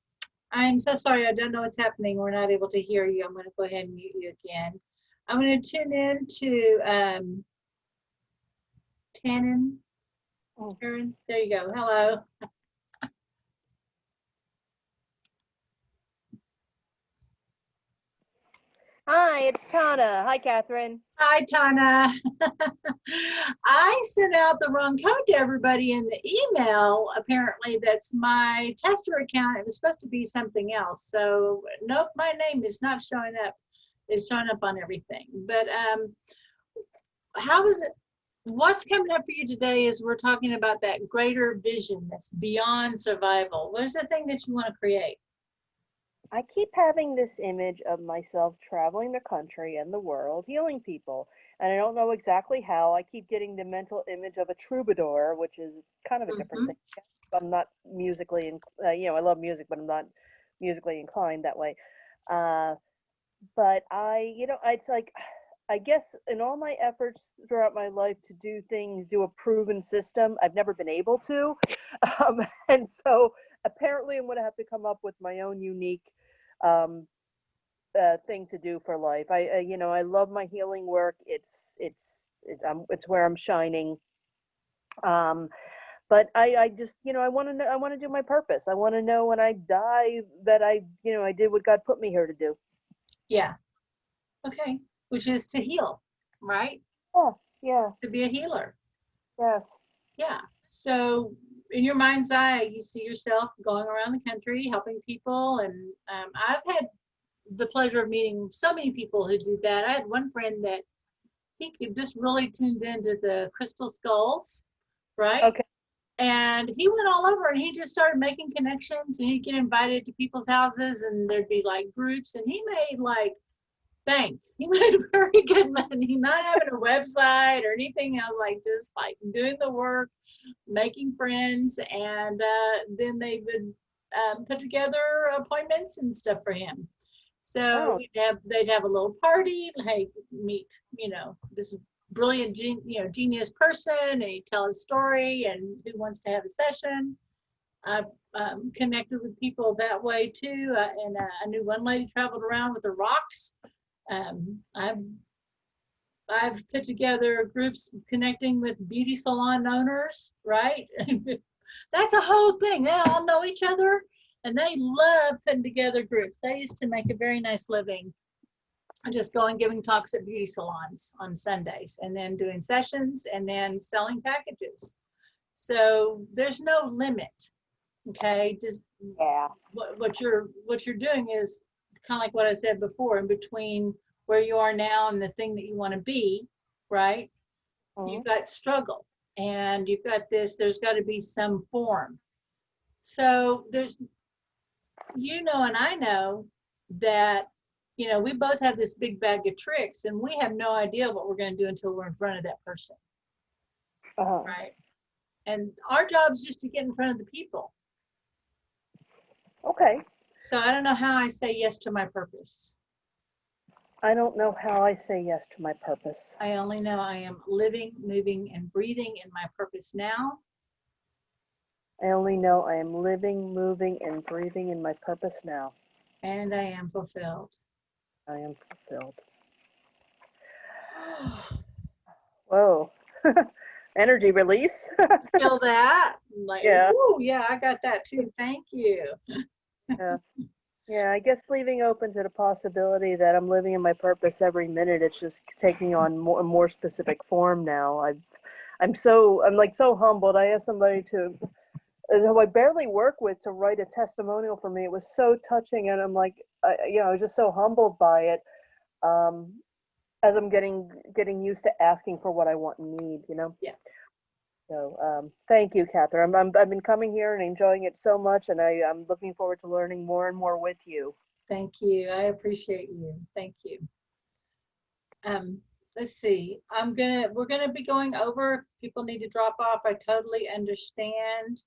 Speaker 2: I'm so sorry. I don't know what's happening. We're not able to hear you. I'm going to go ahead and mute you again. I'm going to tune in to Tannen. Karen, there you go. Hello.
Speaker 8: Hi, it's Tana. Hi, Kathryn.
Speaker 2: Hi, Tana. I sent out the wrong code to everybody in the email. Apparently, that's my tester account. It was supposed to be something else. So, nope, my name is not showing up. It's showing up on everything. But how is it? What's coming up for you today is we're talking about that greater vision that's beyond survival. What is the thing that you want to create?
Speaker 8: I keep having this image of myself traveling the country and the world, healing people. And I don't know exactly how. I keep getting the mental image of a troubadour, which is kind of a different
Speaker 2: Mhm.
Speaker 8: thing. I'm not musically, I love music, but I'm not musically inclined that way. Uh, but it's like, I guess in all my efforts throughout my life to do things, do a proven system, I've never been able to. And so apparently I'm going to have to come up with my own unique um, thing to do for life. I love my healing work. It's where I'm shining. Um, but I just, I want to know, I want to do my purpose. I want to know when I die that I did what God put me here to do.
Speaker 2: Yeah. Okay. Which is to heal, right?
Speaker 8: Oh, yeah,
Speaker 2: To be a healer.
Speaker 8: yes.
Speaker 2: Yeah. So in your mind's eye, you see yourself going around the country helping people. And I've had the pleasure of meeting so many people who do that. I had one friend that he just really tuned into the crystal skulls, right?
Speaker 8: Okay.
Speaker 2: And he went all over and he just started making connections and he'd get invited to people's houses and there'd be like groups and he made like bank. He made very good money, not having a website or anything else, like just like doing the work, making friends, and then they would put together appointments and stuff for him. So
Speaker 8: Oh,
Speaker 2: they'd have a little party, like meet, this brilliant, genius person, and he'd tell a story and who wants to have a session. I've connected with people that way too. And I knew one lady traveled around with the rocks. I've put together groups connecting with beauty salon owners, right? That's a whole thing. They all know each other and they love putting together groups. They used to make a very nice living just going giving talks at beauty salons on Sundays and then doing sessions and then selling packages. So there's no limit. Okay, just
Speaker 8: yeah.
Speaker 2: what you're doing is kind of like what I said before, in between where you are now and the thing that you want to be, right? You've got struggle and you've got there's got to be some form. So there's, and I know that, we both have this big bag of tricks and we have no idea what we're going to do until we're in front of that person,
Speaker 8: Uh-huh.
Speaker 2: right? And our job is just to get in front of the people.
Speaker 8: Okay.
Speaker 2: So I don't know how I say yes to my purpose.
Speaker 8: I don't know how I say yes to my purpose.
Speaker 2: I only know I am living, moving, and breathing in my purpose now.
Speaker 8: I only know I am living, moving, and breathing in my purpose now.
Speaker 2: And I am fulfilled.
Speaker 8: I am fulfilled. Whoa. Energy release.
Speaker 2: Feel that? Like,
Speaker 8: Yeah.
Speaker 2: ooh, yeah, I got that too. Thank you.
Speaker 8: Yeah. Yeah, I guess leaving open to the possibility that I'm living in my purpose every minute. It's just taking on more specific form now. I'm like so humbled. I asked somebody who I barely work with to write a testimonial for me. It was so touching, and I'm like, I was just so humbled by it. As I'm getting used to asking for what I want and need,
Speaker 2: Yeah.
Speaker 8: So thank you, Kathryn. I've been coming here and enjoying it so much, and I'm looking forward to learning more and more with you.
Speaker 2: Thank you. I appreciate you. Thank you. Let's see. We're gonna be going over. People need to drop off. I totally understand.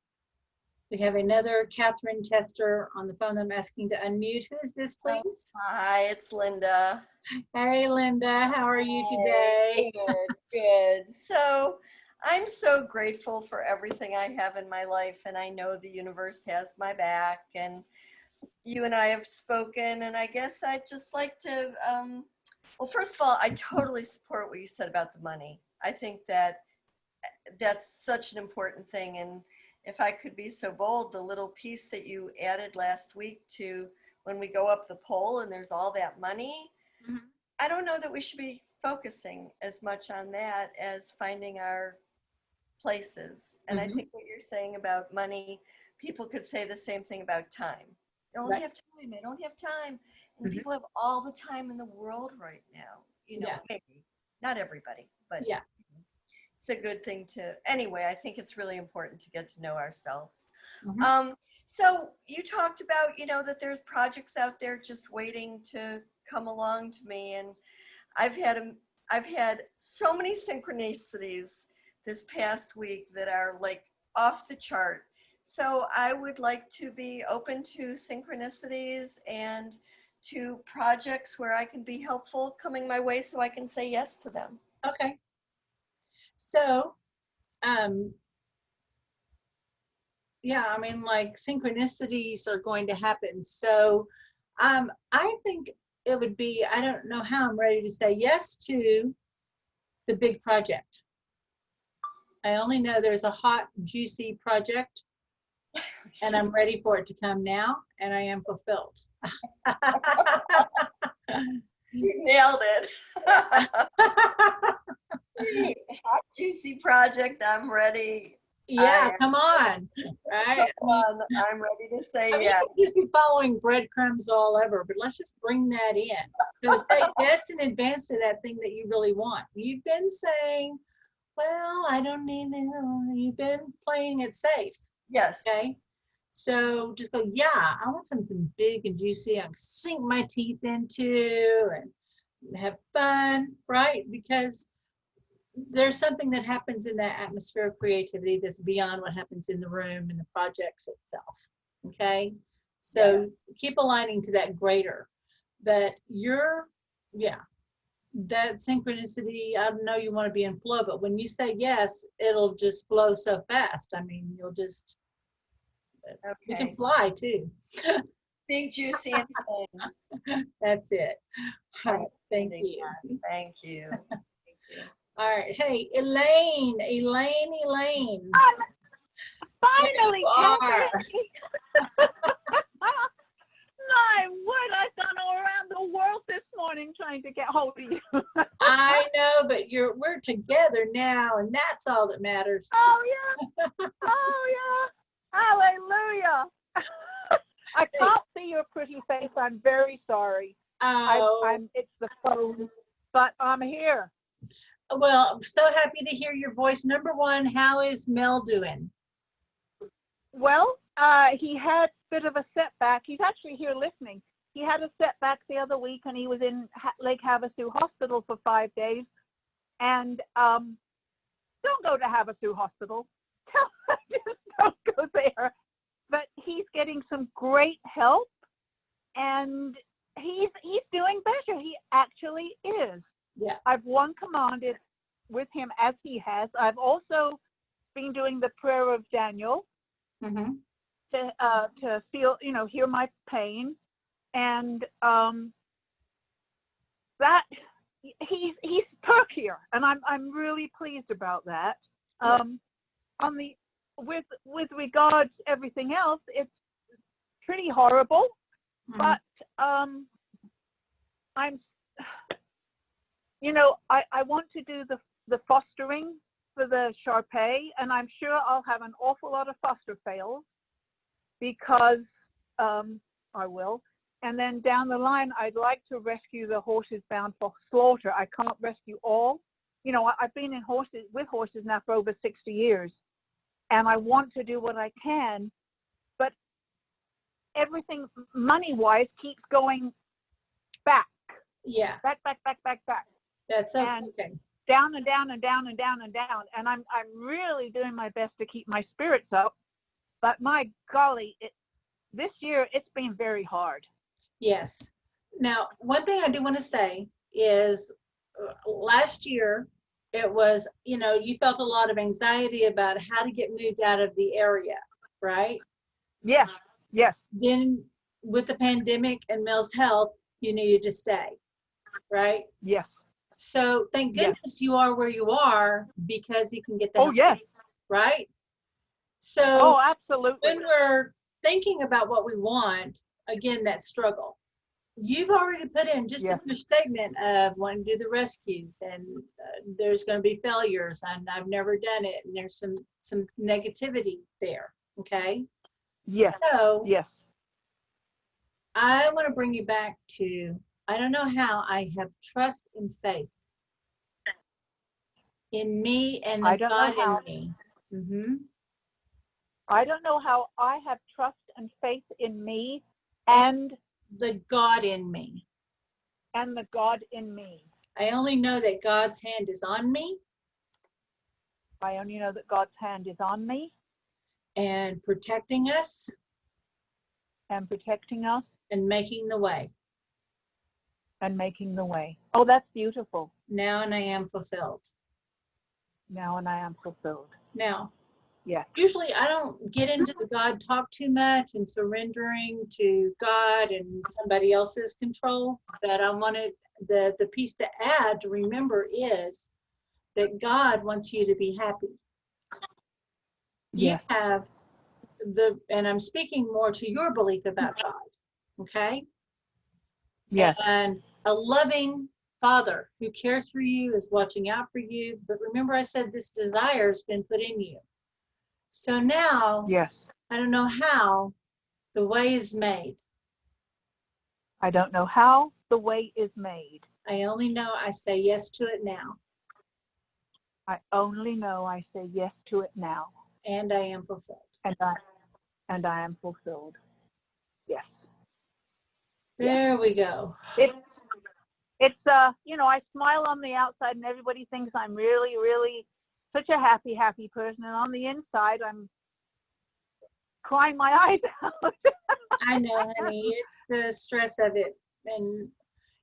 Speaker 2: We have another Kathryn Tester on the phone. I'm asking to unmute. Who is this, please?
Speaker 9: Hi, it's Linda.
Speaker 2: Hey, Linda. How are you today?
Speaker 9: Good, good. So I'm so grateful for everything I have in my life, and I know the universe has my back, and you and I have spoken, and I guess I'd just like to, well, first of all, I totally support what you said about the money. I think that that's such an important thing, and if I could be so bold, the little piece that you added last week to when we go up the pole and there's all that money,
Speaker 2: Mhm.
Speaker 9: I don't know that we should be focusing as much on that as finding our places. And I think what you're saying about money, people could say the same thing about time. I don't
Speaker 2: Right.
Speaker 9: have time. I don't have time. And people have all the time in the world right now.
Speaker 2: Yeah.
Speaker 9: Maybe not everybody, but
Speaker 2: Yeah.
Speaker 9: it's a good thing to. Anyway, I think it's really important to get to know ourselves.
Speaker 2: Mhm.
Speaker 9: So you talked about, that there's projects out there just waiting to come along to me, and I've had so many synchronicities this past week that are like off the chart. So I would like to be open to synchronicities and to projects where I can be helpful coming my way so I can say yes to them.
Speaker 2: Okay. So, yeah, I mean, like synchronicities are going to happen. So, I think it would be, I don't know how I'm ready to say yes to the big project. I only know there's a hot, juicy project, and I'm ready for it to come now, and I am fulfilled.
Speaker 9: You nailed it. Hot, juicy project. I'm ready.
Speaker 2: Yeah, come on. Right?
Speaker 9: I'm ready to say
Speaker 2: yes. You could just be following breadcrumbs all over, but let's just bring that in. So say yes in advance to that thing that you really want. You've been saying, well, I don't need it. You've been playing it safe.
Speaker 9: Yes.
Speaker 2: Okay. So just go, yeah, I want something big and juicy. I can sink my teeth into and have fun, right? Because there's something that happens in that atmosphere of creativity that's beyond what happens in the room and the projects itself. Okay. So keep aligning to that greater. But that synchronicity, I know you want to be in flow, but when you say yes, it'll just flow so fast. I mean, you'll just, you can fly too.
Speaker 9: Big, juicy, and fun.
Speaker 2: That's it. All right, thank you.
Speaker 9: Thank you.
Speaker 2: All right. Hey, Elaine.
Speaker 10: Finally, Kathryn. My word, I've gone all around the world this morning trying to get hold of you.
Speaker 2: I know, but we're together now, and that's all that matters.
Speaker 10: Oh yeah. Oh yeah. Hallelujah. I can't see your pretty face. I'm very sorry.
Speaker 2: Oh.
Speaker 10: It's the phone, but I'm here.
Speaker 2: Well, I'm so happy to hear your voice. Number one, how is Mel doing?
Speaker 10: Well, he had a bit of a setback. He's actually here listening. He had a setback the other week, and he was in Lake Havasu Hospital for 5 days. And don't go to Havasu Hospital. Just don't go there. But he's getting some great help, and he's doing better. He actually is.
Speaker 2: Yeah.
Speaker 10: I've one commanded with him as he has. I've also been doing the prayer of Daniel to feel, hear my pain, and that he's perkier, and I'm really pleased about that. With regards to everything else, it's pretty horrible, but I want to do the fostering for the Shar-Pei, and I'm sure I'll have an awful lot of foster fails because I will. And then down the line, I'd like to rescue the horses bound for slaughter. I can't rescue all. I've been with horses now for over 60 years, and I want to do what I can, but everything money-wise keeps going back.
Speaker 2: Yeah.
Speaker 10: Back.
Speaker 2: That's okay.
Speaker 10: Down and down and down and down and down. And I'm really doing my best to keep my spirits up. But my golly, this year it's been very hard.
Speaker 2: Yes. Now, one thing I do want to say is last year it was, you felt a lot of anxiety about how to get moved out of the area, right?
Speaker 10: Yes.
Speaker 2: Then with the pandemic and Mel's health, you needed to stay, right?
Speaker 10: Yes.
Speaker 2: So thank goodness you are where you are because he can get the help.
Speaker 10: Yes.
Speaker 2: Right? So
Speaker 10: absolutely.
Speaker 2: When we're thinking about what we want, again, that struggle. You've already put in just a statement of wanting to do the rescues, and there's going to be failures, and I've never done it, and there's some negativity there. Okay.
Speaker 10: Yes.
Speaker 2: So I want to bring you back to, I don't know how I have trust and faith in me and the God in me.
Speaker 10: I don't know how I have trust and faith in me and
Speaker 2: the God in me.
Speaker 10: the God in me.
Speaker 2: I only know that God's hand is on me
Speaker 10: I only know that God's hand is on me
Speaker 2: and protecting us
Speaker 10: and protecting us
Speaker 2: and making the way.
Speaker 10: and making the way. Oh, that's beautiful.
Speaker 2: Now and I am fulfilled.
Speaker 10: Now and I am fulfilled.
Speaker 2: Now,
Speaker 10: Yes.
Speaker 2: usually I don't get into the God talk too much and surrendering to God and somebody else's control, but I wanted the piece to add to remember is that God wants you to be happy.
Speaker 10: Yes.
Speaker 2: You have and I'm speaking more to your belief about God, okay?
Speaker 10: Yes.
Speaker 2: And a loving Father who cares for you, is watching out for you. But remember, I said this desire has been put in you. So now,
Speaker 10: Yes.
Speaker 2: I don't know how the way is made.
Speaker 10: I don't know how the way is made.
Speaker 2: I only know I say yes to it now.
Speaker 10: I only know I say yes to it now.
Speaker 2: And I am fulfilled.
Speaker 10: And I am fulfilled. Yes.
Speaker 2: There we go.
Speaker 10: It's you know, I smile on the outside and everybody thinks I'm really, really such a happy person. And on the inside, I'm crying my eyes out.
Speaker 2: I know, honey. It's the stress of it. And,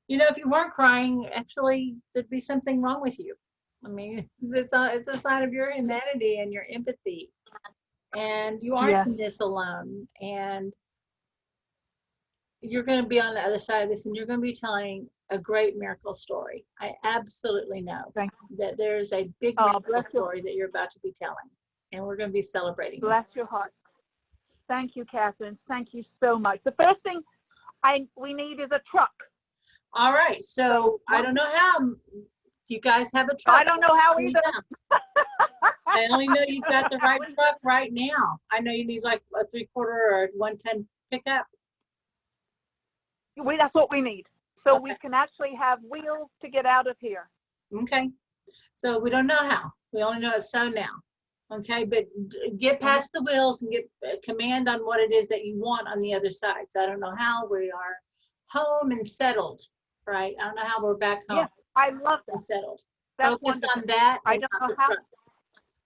Speaker 2: you know, if you weren't crying, actually, there'd be something wrong with you. I mean, it's a sign of your humanity and your empathy. And you aren't in this alone. And you're going to be on the other side of this, and you're going to be telling a great miracle story. I absolutely know that there's a big miracle story that you're about to be telling, and we're going to be celebrating.
Speaker 10: Bless your heart. Thank you, Kathryn. Thank you so much. The first thing we need is a truck.
Speaker 2: All right. So I don't know how you guys have a truck.
Speaker 10: I don't know how either.
Speaker 2: I only know you've got the right truck right now. I know you need like a 3/4 or 1/10 pickup.
Speaker 10: That's what we need. So we can actually have wheels to get out of here.
Speaker 2: Okay. So we don't know how. We only know it's so now. Okay. But get past the wheels and get command on what it is that you want on the other side. So I don't know how we are home and settled, right? I don't know how we're back home.
Speaker 10: Yes, I love that.
Speaker 2: And settled.
Speaker 10: That's
Speaker 2: Focus
Speaker 10: wonderful.
Speaker 2: on that.
Speaker 10: I don't know how.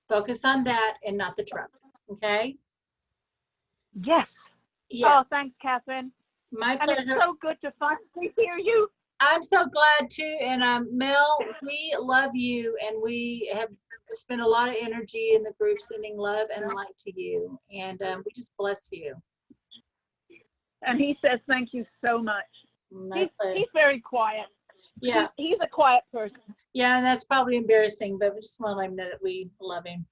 Speaker 2: Focus on that and not the truck. Okay.
Speaker 10: Yes.
Speaker 2: Yeah.
Speaker 10: Oh, thanks, Kathryn.
Speaker 2: My
Speaker 10: pleasure. And it's so good to finally hear you.
Speaker 2: I'm so glad too. And Mel, we love you, and we have spent a lot of energy in the group sending love and light to you. And we just bless you.
Speaker 10: And he says thank you so much. He's very quiet.
Speaker 2: Yeah.
Speaker 10: He's a quiet person.
Speaker 2: Yeah, and that's probably embarrassing, but we just want to let him know that we love him.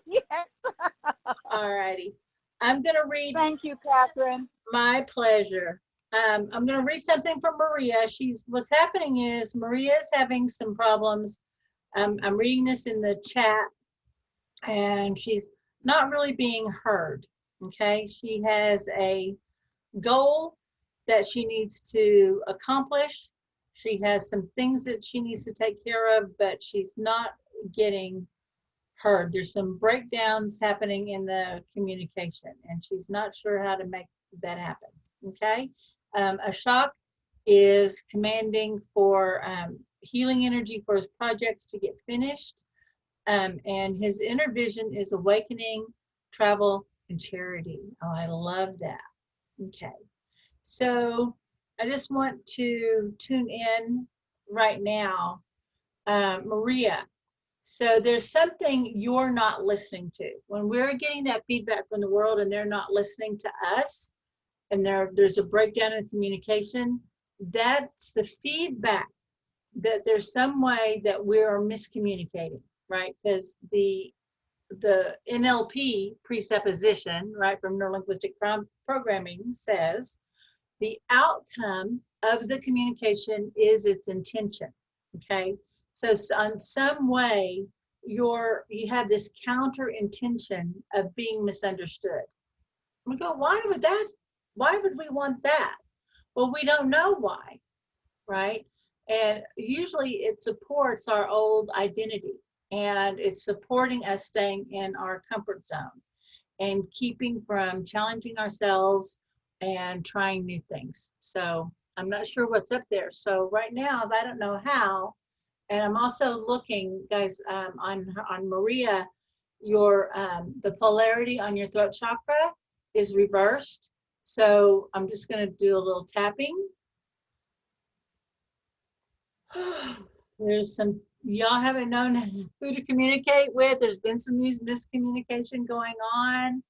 Speaker 10: Yes.
Speaker 2: All righty. I'm going to read.
Speaker 10: Thank you, Kathryn.
Speaker 2: My pleasure. I'm going to read something from Maria. What's happening is Maria is having some problems. I'm reading this in the chat, and she's not really being heard. Okay. She has a goal that she needs to accomplish. She has some things that she needs to take care of, but she's not getting heard. There's some breakdowns happening in the communication, and she's not sure how to make that happen. Okay. Ashok is commanding for healing energy for his projects to get finished. And his inner vision is awakening, travel, and charity. Oh, I love that. Okay. So I just want to tune in right now. Maria, so there's something you're not listening to. When we're getting that feedback from the world and they're not listening to us, and there's a breakdown in communication, that's the feedback that there's some way that we're miscommunicating, right? Because the NLP presupposition, right, from neurolinguistic programming says the outcome of the communication is its intention. Okay, so on some way you have this counter intention of being misunderstood. We go, why would we want that? Well, we don't know why, right? And usually it supports our old identity, and it's supporting us staying in our comfort zone. and keeping from challenging ourselves and trying new things. So I'm not sure what's up there. So right now, I don't know how. And I'm also looking, guys, on Maria, your the polarity on your throat chakra is reversed. So I'm just going to do a little tapping. There's some, y'all haven't known who to communicate with. There's been some miscommunication going on.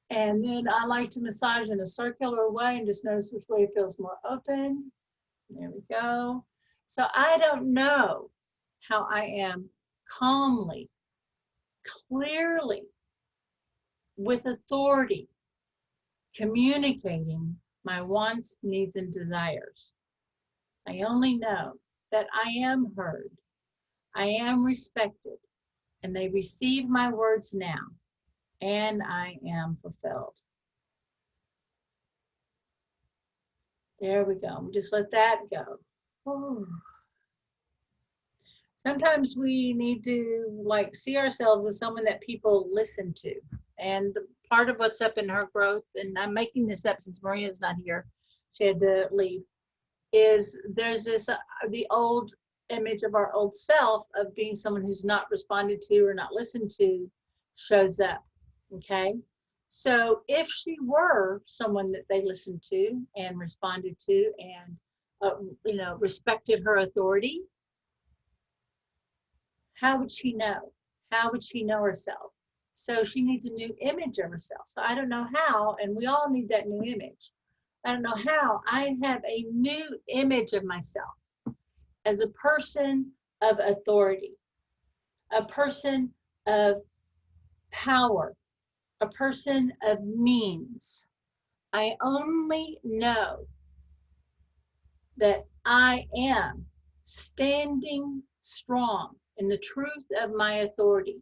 Speaker 2: And then I like to massage in a circular way and just notice which way feels more open. There we go. So I don't know how I am calmly, clearly, with authority, communicating my wants, needs, and desires. I only know that I am heard, I am respected, and they receive my words now, and I am fulfilled. There we go. Just let that go. Ooh. Sometimes we need to like see ourselves as someone that people listen to. And part of what's up in her growth, and I'm making this up since Maria's not here, she had to leave, is there's this, the old image of our old self of being someone who's not responded to or not listened to shows up, okay? So if she were someone that they listened to and responded to and, you know, respected her authority, how would she know? How would she know herself? So she needs a new image of herself. So I don't know how, and we all need that new image. I don't know how. I have a new image of myself as a person of authority, a person of power, a person of means. I only know that I am standing strong in the truth of my authority.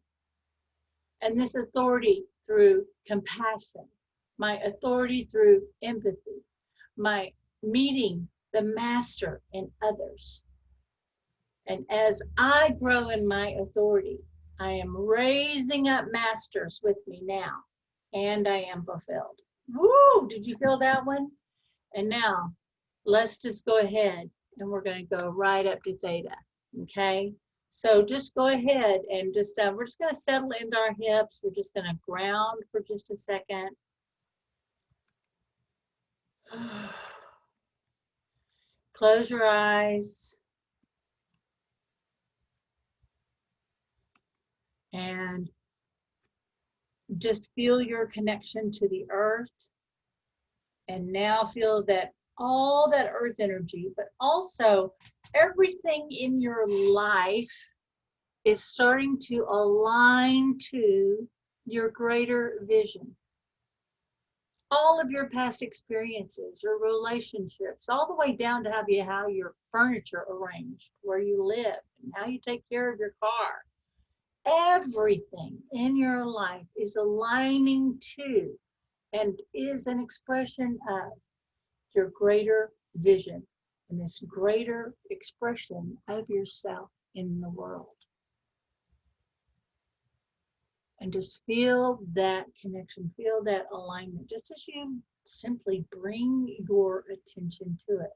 Speaker 2: And this authority through compassion, my authority through empathy, my meeting the master in others. And as I grow in my authority, I am raising up masters with me now, and I am fulfilled. Woo! Did you feel that one? And now let's just go ahead and we're going to go right up to theta. Okay? So just go ahead and just, we're just going to settle into our hips. We're just going to ground for just a second. Close your eyes. And just feel your connection to the earth. And now feel that all that earth energy, but also everything in your life is starting to align to your greater vision. All of your past experiences, your relationships, all the way down to how your furniture arranged, where you live, and how you take care of your car. Everything in your life is aligning to and is an expression of your greater vision and this greater expression of yourself in the world. And just feel that connection, feel that alignment, just as you simply bring your attention to it.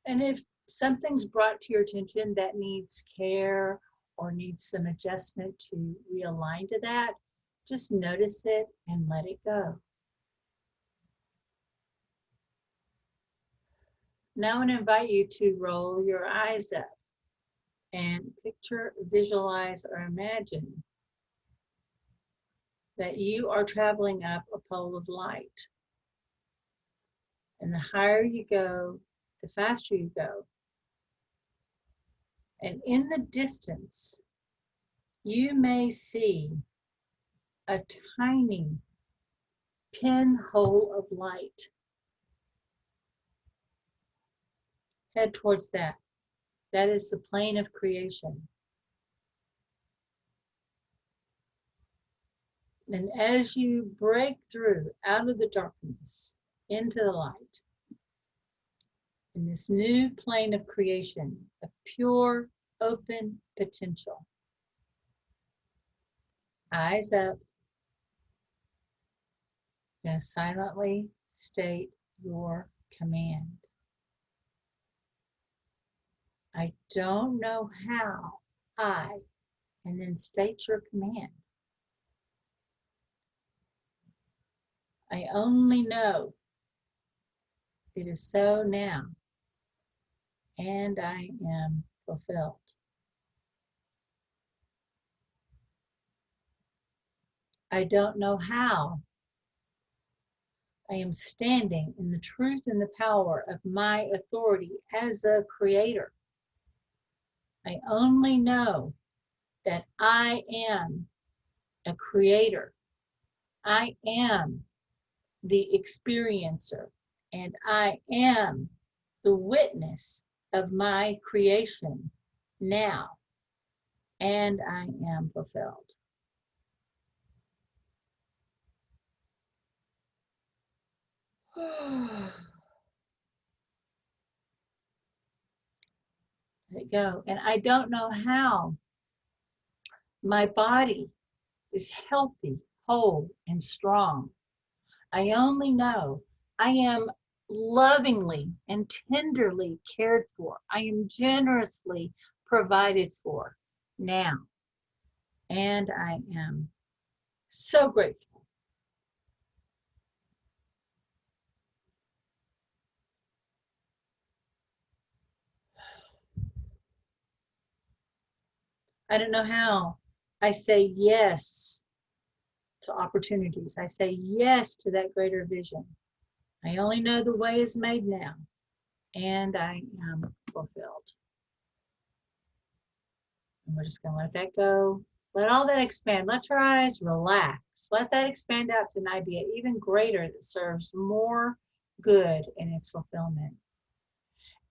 Speaker 2: And if something's brought to your attention that needs care or needs some adjustment to realign to that, just notice it and let it go. Now I'm going to invite you to roll your eyes up and picture, visualize, or imagine that you are traveling up a pole of light. And the higher you go, the faster you go. And in the distance, you may see a tiny pinhole of light. Head towards that. That is the plane of creation. And as you break through out of the darkness into the light, in this new plane of creation, a pure, open potential. Eyes up, Now silently state your command. I don't know how and then state your command. I only know it is so now, and I am fulfilled. I don't know how. I am standing in the truth and the power of my authority as a creator. I only know that I am a creator. I am the experiencer, and I am the witness of my creation now, and I am fulfilled. Let it go. And I don't know how my body is healthy, whole, and strong. I only know I am lovingly and tenderly cared for. I am generously provided for now. And I am so grateful. I don't know how I say yes to opportunities. I say yes to that greater vision. I only know the way is made now, and I am fulfilled. And we're just going to let that go. Let all that expand. Let your eyes relax. Let that expand out to an idea even greater that serves more good in its fulfillment.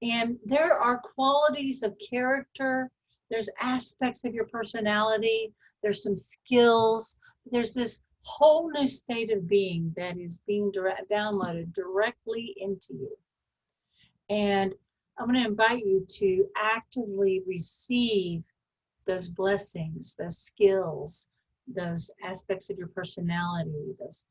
Speaker 2: And there are qualities of character. There's aspects of your personality. There's some skills. There's this whole new state of being that is being downloaded directly into you. And I'm going to invite you to actively receive those blessings, those skills, those aspects of your personality, those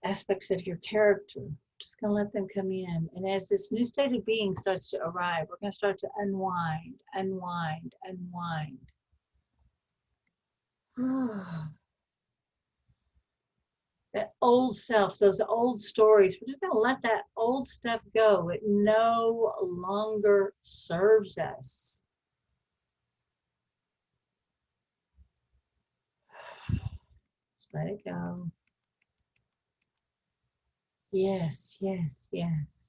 Speaker 2: aspects of your character. Just going to let them come in. And as this new state of being starts to arrive, we're going to start to unwind, unwind, unwind. That old self, those old stories, we're just going to let that old stuff go. It no longer serves us. Just let it go. Yes, yes, yes.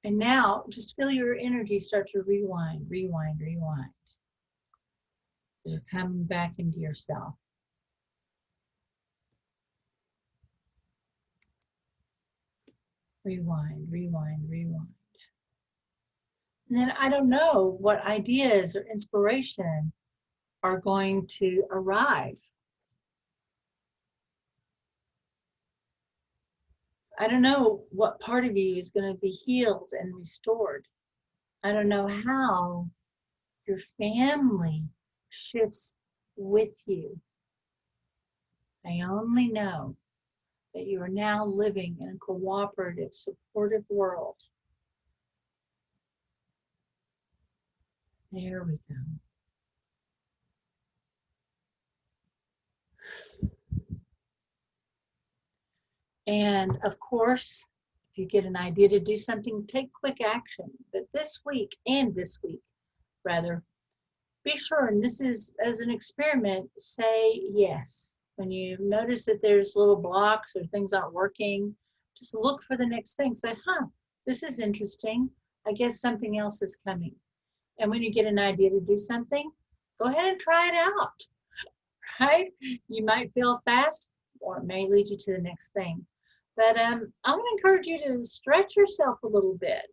Speaker 2: And now just feel your energy start to rewind, rewind, rewind. As you're coming back into yourself. Rewind, rewind, rewind. And then I don't know what ideas or inspiration are going to arrive. I don't know what part of you is going to be healed and restored. I don't know how your family shifts with you. I only know that you are now living in a cooperative, supportive world. There we go. And of course, if you get an idea to do something, take quick action. But this week, rather, be sure, and this is as an experiment, say yes. When you notice that there's little blocks or things aren't working, just look for the next thing. Say, this is interesting. I guess something else is coming. And when you get an idea to do something, go ahead and try it out, right? You might fail fast, or it may lead you to the next thing. But I'm going to encourage you to stretch yourself a little bit.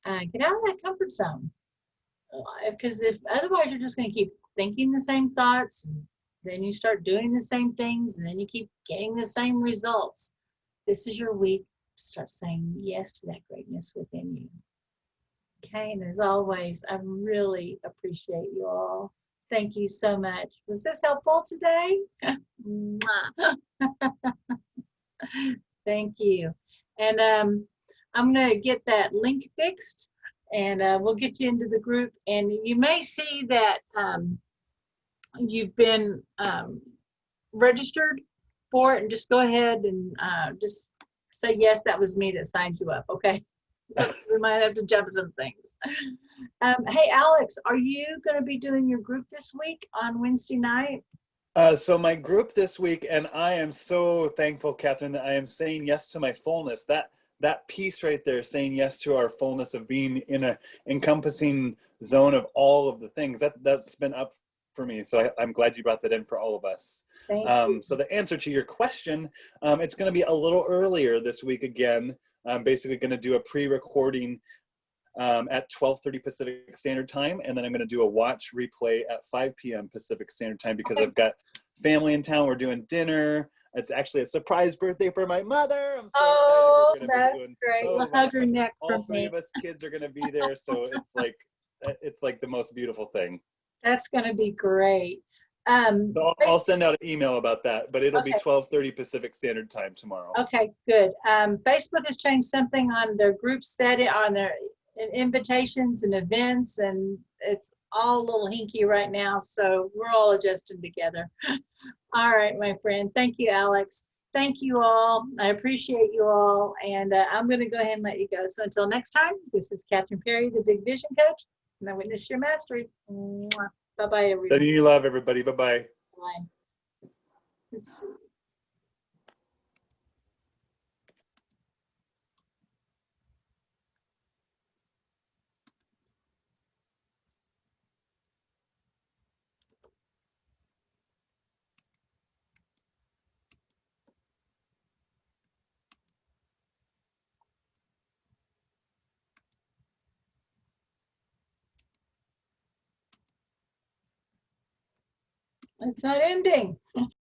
Speaker 2: Get out of that comfort zone. Because if otherwise you're just going to keep thinking the same thoughts, and then you start doing the same things, and then you keep getting the same results. This is your week to start saying yes to that greatness within you. Okay, and as always, I really appreciate you all Thank you so much. Was this helpful today? Mwah. Thank you. And I'm going to get that link fixed, and we'll get you into the group. And you may see that you've been registered for it, and just go ahead and just say, yes, that was me that signed you up, okay? We might have to jump some things. Hey, Alex, are you going to be doing your group this week on Wednesday night?
Speaker 1: So my group this week, and I am so thankful, Kathryn, that I am saying yes to my fullness. That piece right there, saying yes to our fullness of being in a encompassing zone of all of the things, that's been up for me. So I'm glad you brought that in for all of us.
Speaker 2: Thank you.
Speaker 1: So the answer to your question, it's going to be a little earlier this week again. I'm basically going to do a pre-recording at 12:30 Pacific Standard Time, and then I'm going to do a watch replay at 5 p.m. Pacific Standard Time because I've got family in town. We're doing dinner. It's actually a surprise birthday for my mother. I'm so excited. We're going to be doing
Speaker 2: great.
Speaker 1: so
Speaker 2: We'll
Speaker 1: much
Speaker 2: hug her
Speaker 1: fun.
Speaker 2: neck
Speaker 1: All
Speaker 2: from
Speaker 1: three
Speaker 2: me.
Speaker 1: of us kids are going to be there, so it's like the most beautiful thing.
Speaker 2: That's going to be great.
Speaker 1: So I'll send out an email about that, but it'll be
Speaker 2: Okay.
Speaker 1: 12:30 Pacific Standard Time tomorrow.
Speaker 2: Okay, good. Facebook has changed something on their group setting, on their invitations and events, and it's all a little hinky right now, so we're all adjusting together. All right, my friend. Thank you, Alex. Thank you all. I appreciate you all, and I'm going to go ahead and let you go. So until next time, this is Kathryn Perry, the Big Vision Coach, and I witness your mastery. Mwah. Bye-bye, everyone.
Speaker 1: Sending you love, everybody. Bye-bye.
Speaker 2: Bye. Let's see. It's not ending.